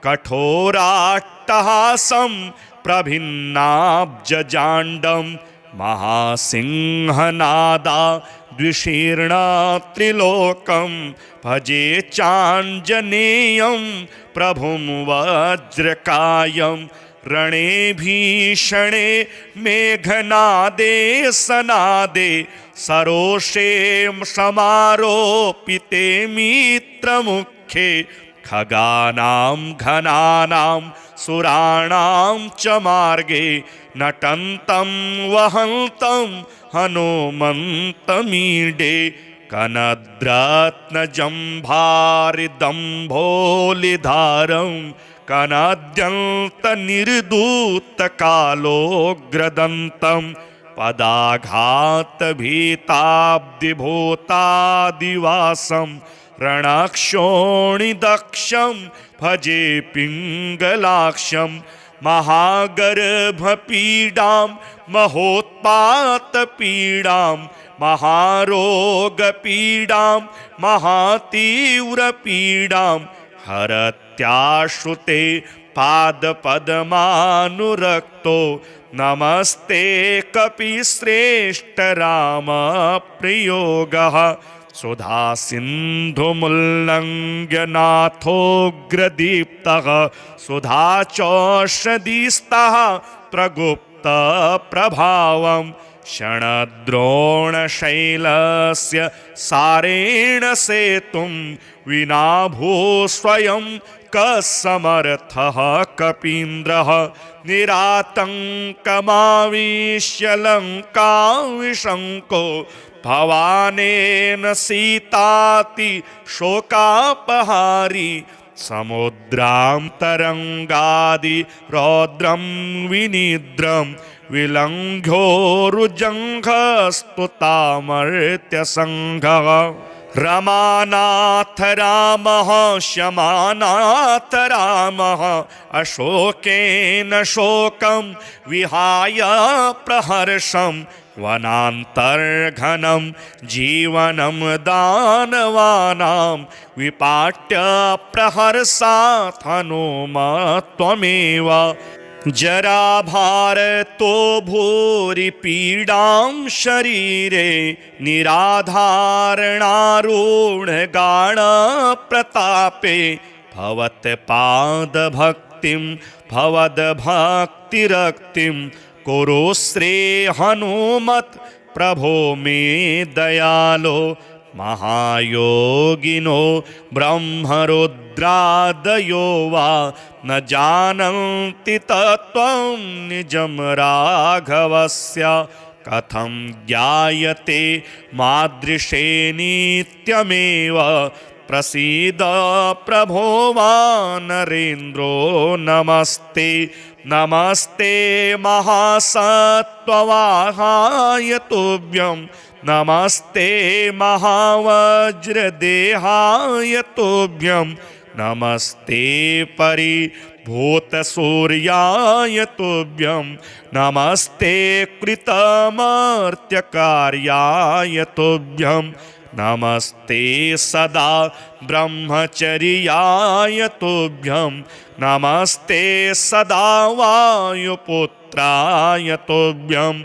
कठोराट्टहासं प्रभिन्नाब्जजाण्डं महासिंहनादा द्विशीर्णत्रिलोकं भजे चाञ्जनेयं प्रभुं वज्रकायं रणे भीषणे मेघनादे सनादे सरोषे समारोपिते मित्रमुखे खगानां घनानां सुराणां च मार्गे नटन्तं वहन्तं हनुमन्तमीडे कनद्रत्नजम्भारिदम्भोलिधारं कनाद्यन्तनिर्धूतकालोग्रदन्तं पदाघातभीताब्धिभूतादिवासं रणक्षोणिदक्षं भजे पिङ्गलाक्षं महागर्भपीडां महोत्पातपीडां महारोगपीडां महातीव्रपीडां हरत्याश्रुते पादपद्मानुरक्तो नमस्ते कपिश्रेष्ठ रामप्रियोगः सुधासिन्धुमुल्लङ्घ्य नाथोऽग्रदीप्तः सुधाचौषधिस्तः प्रगुप्तप्रभावं क्षणद्रोणशैलस्य सारेण सेतुं विना भूस्वयं कसमर्थः कपीन्द्रः निरातङ्कमाविश्य लङ्काविशङ्को भवानेन सीताति शोकापहारी समुद्रां तरङ्गादि रौद्रं विनिद्रं विलङ्घ्योरुजङ्घस्तुतामर्त्यसङ्घः रमानाथ रामः शमानाथ रामः अशोकेन शोकं विहाय प्रहर्षं वनान्तर्घनं जीवनं दानवानां विपाट्य प्रहर्षात् हनुमत्वमेव जराभारतो भूरि पीडां शरीरे निराधारणारूढगाढप्रतापे भवत्पादभक्तिं भवद्भक्तिरक्तिं कुरुश्री हनुमत् प्रभो मे दयालो महायोगिनो ब्रह्मरुद्रादयो वा न जानन्ति तत्त्वं निजं राघवस्य कथं ज्ञायते मादृशे नित्यमेव प्रसीद प्रभो वानरेन्द्रो नमस्ते नमस्ते महासत्त्ववाहाय तुभ्यं नमस्ते महावज्रदेहाय तुभ्यं नमस्ते परिभूतसूर्याय तुभ्यं नमस्ते कृतमर्त्यकार्याय तुभ्यं नमस्ते सदा ब्रह्मचर्याय तुभ्यं नमस्ते सदा वायुपुत्राय तुभ्यं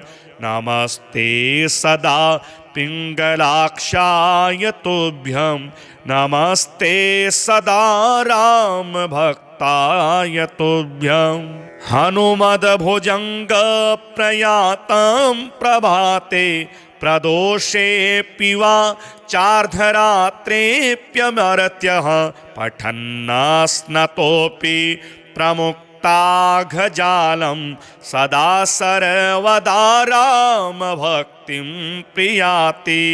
नमस्ते सदा पिङ्गलाक्षाय तुभ्यं नमस्ते सदा रामभक्ताय तुभ्यं हनुमद्भुजङ्गप्रयातं प्रभाते प्रदोषेऽपि वा चार्धरात्रेऽप्यमर्त्यः पठन्नस्नतोऽपि प्रमुक्ताघजालं सदा सर्वदा रामभक्तिं प्रियाति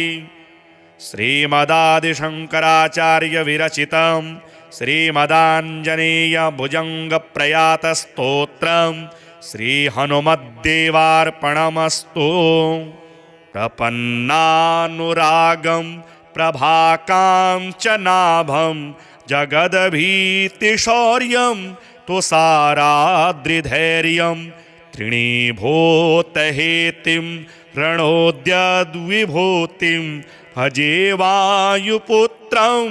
श्रीमदादिशङ्कराचार्यविरचितं श्रीमदाञ्जनेयभुजङ्गप्रयातस्तोत्रं श्रीहनुमद्देवार्पणमस्तु प्रपन्नानुरागं प्रभाकाञ्चनाभं जगद्भीतिशौर्यं तुषाराद्रिधैर्यं तृणीभूतहेतिं रणोद्यद्विभूतिं भजे वायुपुत्रं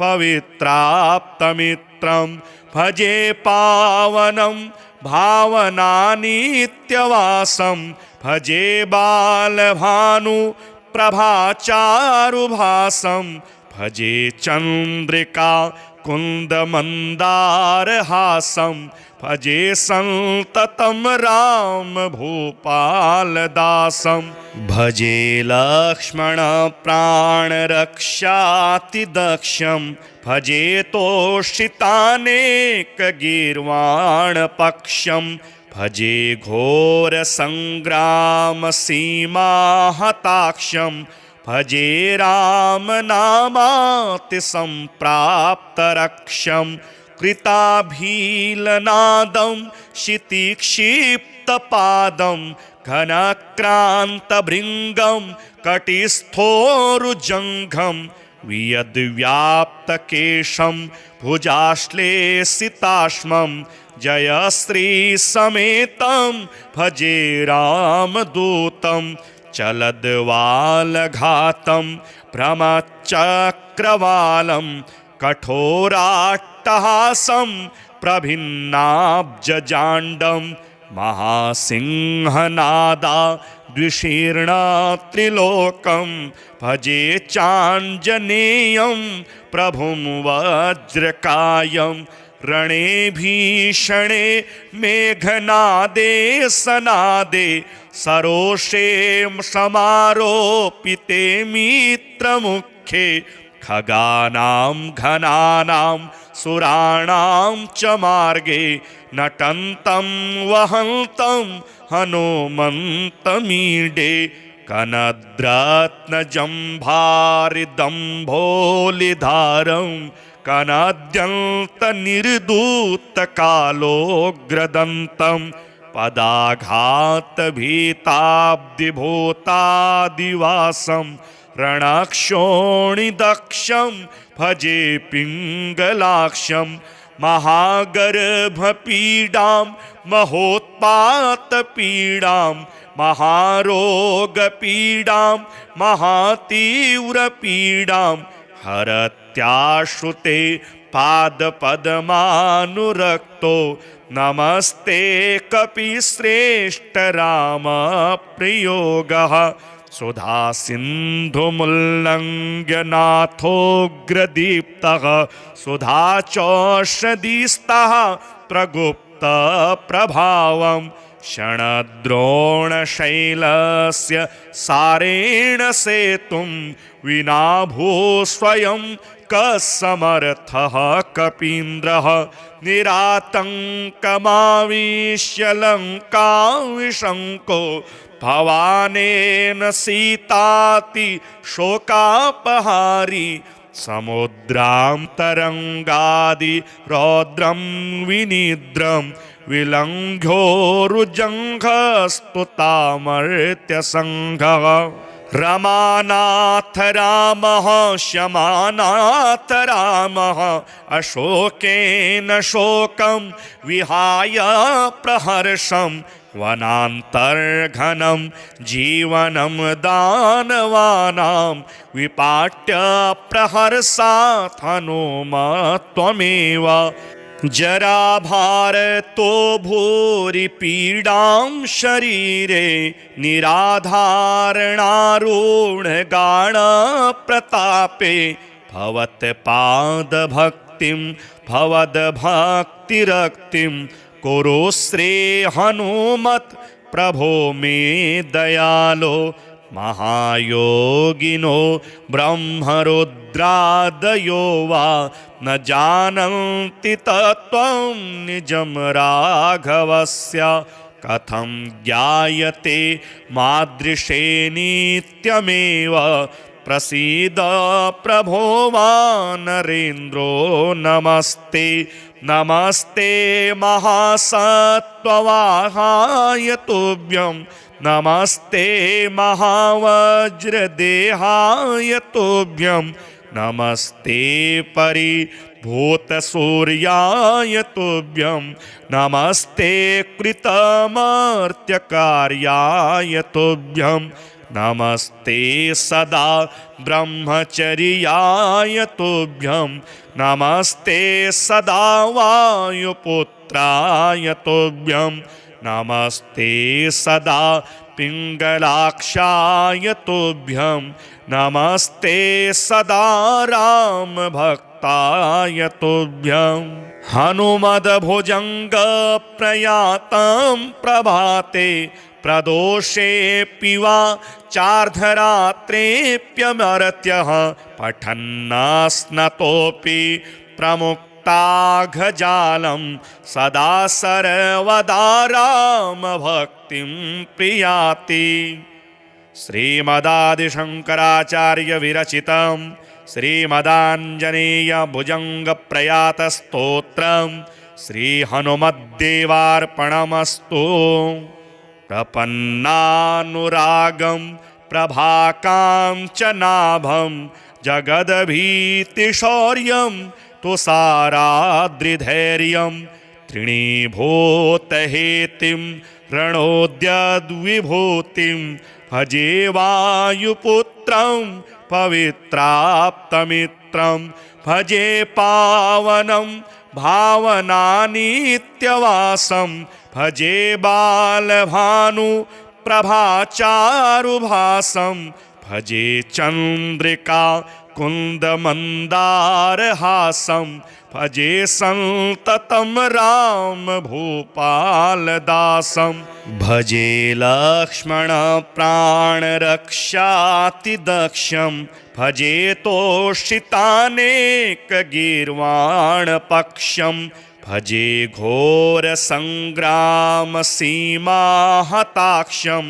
पवित्राप्तमित्रं भजे पावनं भावनानित्यवासं भजे बालभानु प्रभाचारुभासं भजे चन्द्रिका कुन्दमन्दारहासं भजे सन्ततं राम भूपालदासं भजे लक्ष्मणप्राणरक्षातिदक्षं भजे तोषितानेकगीर्वाणपक्षं भजे घोरसङ्ग्रामसीमाहताक्षं भजे रामनामातिसम्प्राप्तरक्षं कृताभीलनादं क्षितिक्षिप्तपादं घनक्रान्तभृङ्गं कटिस्थोरुजङ्घं वियद्व्याप्तकेशं भुजाश्लेषिताश्मं जयश्रीसमेतं भजे रामदूतं चलद्वालघातं भ्रमचक्रवालं कठोराट्टहासं प्रभिन्नाब्जजाण्डं महासिंहनादा द्विशीर्णत्रिलोकं भजे चाञ्जनेयं प्रभुं वज्रकायं रणे भीषणे मेघनादे सनादे सरोषे समारोपिते मित्रमुखे खगानां घनानां सुराणां च मार्गे नटन्तं वहन्तं हनुमन्तमीडे कनद्रत्नजम्भारिदम्भोलिधारं कनाद्यन्तनिर्दूतकालोग्रदन्तं पदाघातभीताब्धिभूतादिवासं रणक्षोणिदक्षं भजे पिङ्गलाक्षं महागर्भपीडां महोत्पातपीडां महारोगपीडां महातीव्रपीडां हरत्याश्रुते पादपद्मानुरक्तो नमस्ते कपिश्रेष्ठ राम प्रियोगः सुधासिन्धुमुल्लङ्घ्य नाथोऽग्रदीप्तः सुधाचौषधीस्तः प्रगुप्तप्रभावं क्षणद्रोणशैलस्य सारेण सेतुं विना भूस्वयं कसमर्थः कपीन्द्रः निरातङ्कमाविश्य लङ्काविशङ्को भवानेन सीताति शोकापहारी समुद्रां तरङ्गादि रौद्रं विनिद्रं विलङ्घ्योरुजङ्घस्तुतामर्त्यसङ्घः रमानाथ रामः शमानाथ रामः अशोकेन शोकं विहाय प्रहर्षं वनान्तर्घनं जीवनं दानवानां विपाट्य प्रहर्षात् हनुमत्वमेव जराभारतो भूरि पीडां शरीरे निराधारणारूढगाढप्रतापे भवत्पादभक्तिं भवद्भक्तिरक्तिं कुरु श्री हनुमत् प्रभो मे दयालो महायोगिनो ब्रह्मरुद्रादयो वा न जानन्ति तत्त्वं निजं राघवस्य कथं ज्ञायते मादृशे नित्यमेव प्रसीद प्रभो वानरेन्द्रो नमस्ते नमस्ते महासत्त्ववाहाय तुभ्यं नमस्ते महावज्रदेहाय तुभ्यं नमस्ते परिभूतसूर्याय तुभ्यं नमस्ते कृतमर्त्यकार्याय तुभ्यं नमस्ते सदा ब्रह्मचर्याय तुभ्यं नमस्ते सदा वायुपुत्राय तुभ्यं नमस्ते सदा पिङ्गलाक्षाय तुभ्यं नमस्ते सदा रामभक्ताय तुभ्यं हनुमद्भुजङ्गप्रयातं प्रभाते प्रदोषेऽपि वा चार्धरात्रेऽप्यमर्त्यः पठन्नस्नतोऽपि प्रमुक्ताघजालं सदा सर्वदा रामभक्तिं प्रियाति श्रीमदादिशङ्कराचार्यविरचितं श्रीमदाञ्जनेयभुजङ्गप्रयातस्तोत्रं श्रीहनुमद्देवार्पणमस्तु प्रपन्नानुरागं प्रभाकाञ्चनाभं जगद्भीतिशौर्यं तुषाराद्रिधैर्यं तृणीभूतहेतिं रणोद्यद्विभूतिं भजे वायुपुत्रं पवित्राप्तमित्रं भजे पावनं भावनानित्यवासं भजे बालभानु प्रभाचारुभासं भजे चन्द्रिका कुन्दमन्दारहासं भजे सन्ततं राम भूपालदासं भजे लक्ष्मण प्राणरक्षातिदक्षं भजे तोषितानेकगीर्वाणपक्षं भजे घोरसङ्ग्रामसीमाहताक्षं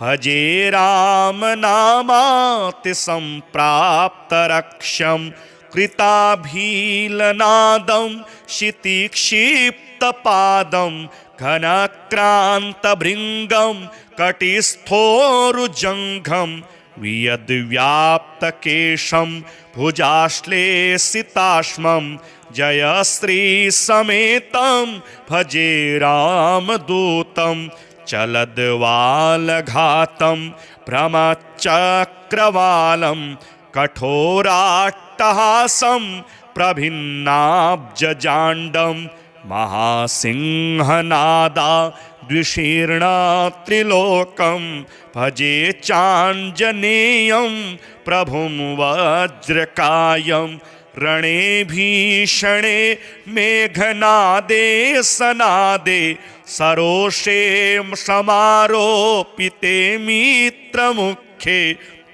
भजे रामनामातिसम्प्राप्तरक्षं कृताभीलनादं क्षितिक्षिप्तपादं घनक्रान्तभृङ्गं कटिस्थोरुजङ्घं वियद्व्याप्तकेशं भुजाश्लेषिताश्मं जयश्रीसमेतं भजे रामदूतं चलद्वालघातं भ्रमचक्रवालं कठोराट्टहासं प्रभिन्नाब्जजाण्डं महासिंहनादा द्विशीर्णत्रिलोकं भजे चाञ्जनेयं प्रभुं वज्रकायं रणे भीषणे मेघनादे सनादे सरोषे समारोपिते मित्रमुखे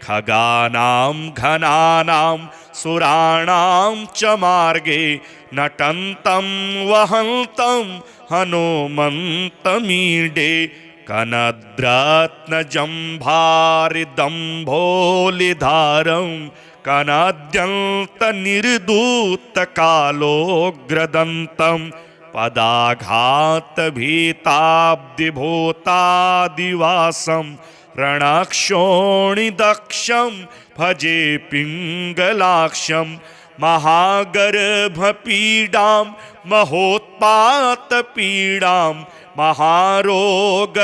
खगानां घनानां सुराणां च मार्गे नटन्तं वहन्तं हनुमन्तमीडे कनद्रत्नजम्भारिदम्भोलिधारं कनाद्यन्तनिर्धूतकालोग्रदन्तं पदाघातभीताब्धिभूतादिवासं रणक्षोणिदक्षं भजे पिङ्गलाक्षं महागर्भपीडां महोत्पातपीडां महारोगपीडां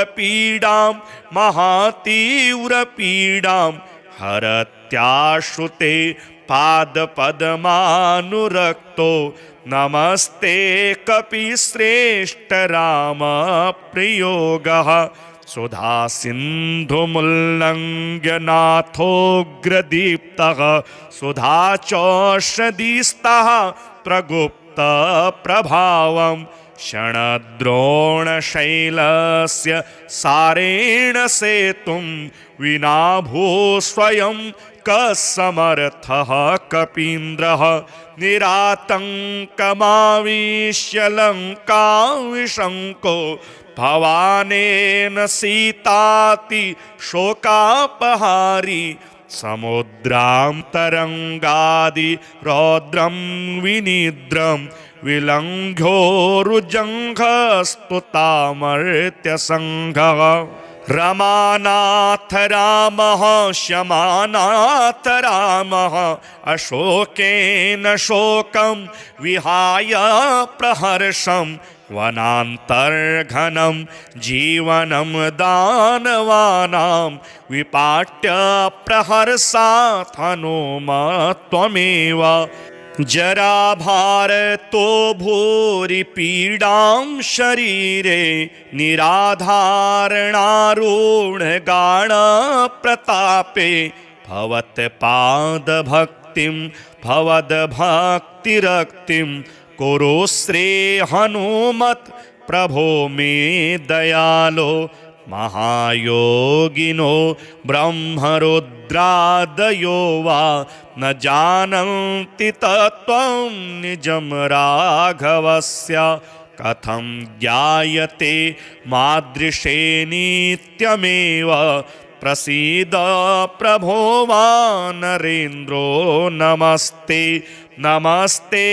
महातीव्रपीडां हरत्याश्रुते पादपद्मानुरक्तो नमस्ते कपिश्रेष्ठ रामप्रियोगः सुधासिन्धुमुल्लङ्घ्य नाथोऽग्रदीप्तः सुधाचौषधिस्तः प्रगुप्तप्रभावं क्षणद्रोणशैलस्य सारेण सेतुं विना भूस्वयं कसमर्थः कपीन्द्रः निरातङ्कमाविश्य लङ्कां विशङ्को भवानेन सीताति शोकापहारी समुद्रां तरङ्गादि रौद्रं विनिद्रं विलङ्घोरुजङ्घस्तुतामर्त्यसङ्घः रमानाथ रामः शमानाथ रामः अशोकेन शोकं विहाय प्रहर्षं वनान्तर्घनं जीवनं दानवानां विपाट्य प्रहर्षात् हनुमत्वमेव जराभारतो भूरि पीडां शरीरे निराधारणारूढगाढप्रतापे भवत्पादभक्तिं भवद्भक्तिरक्तिं कुरुश्री हनुमत् प्रभो मे दयालो महायोगिनो ब्रह्मरुद्रादयो वा न जानन्ति तत्त्वं निजं राघवस्य कथं ज्ञायते मादृशे नित्यमेव प्रसीद प्रभो वानरेन्द्रो नमस्ते नमस्ते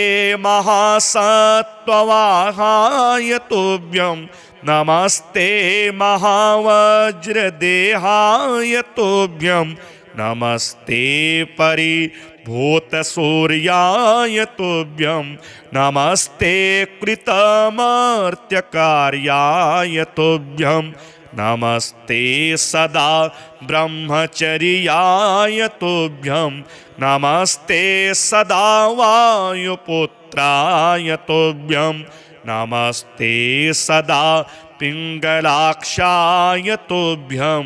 महासत्त्ववाहाय तुभ्यं नमस्ते महावज्रदेहाय तुभ्यं नमस्ते परिभूतसूर्याय तुभ्यं नमस्ते कृतमर्त्यकार्याय तुभ्यं नमस्ते सदा ब्रह्मचर्याय तुभ्यं नमस्ते सदा वायुपुत्राय तुभ्यं नमस्ते सदा पिङ्गलाक्षाय तुभ्यं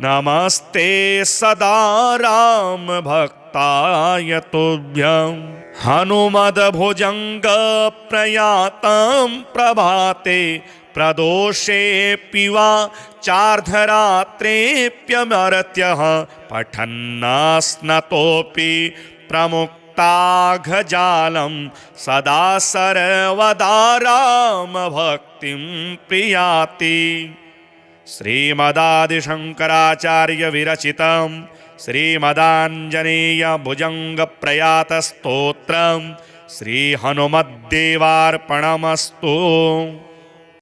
नमस्ते सदा रामभक्ताय तुभ्यं हनुमद्भुजङ्गप्रयातं प्रभाते प्रदोषेऽपि वा चार्धरात्रेऽप्यमर्त्यः पठन्नस्नतोऽपि प्रमुक्ताघजालं सदा सर्वदा रामभक्तिं प्रियाति। श्रीमदादिशङ्कराचार्यविरचितं श्रीमदाञ्जनेयभुजङ्गप्रयातस्तोत्रं श्रीहनुमद्देवार्पणमस्तु।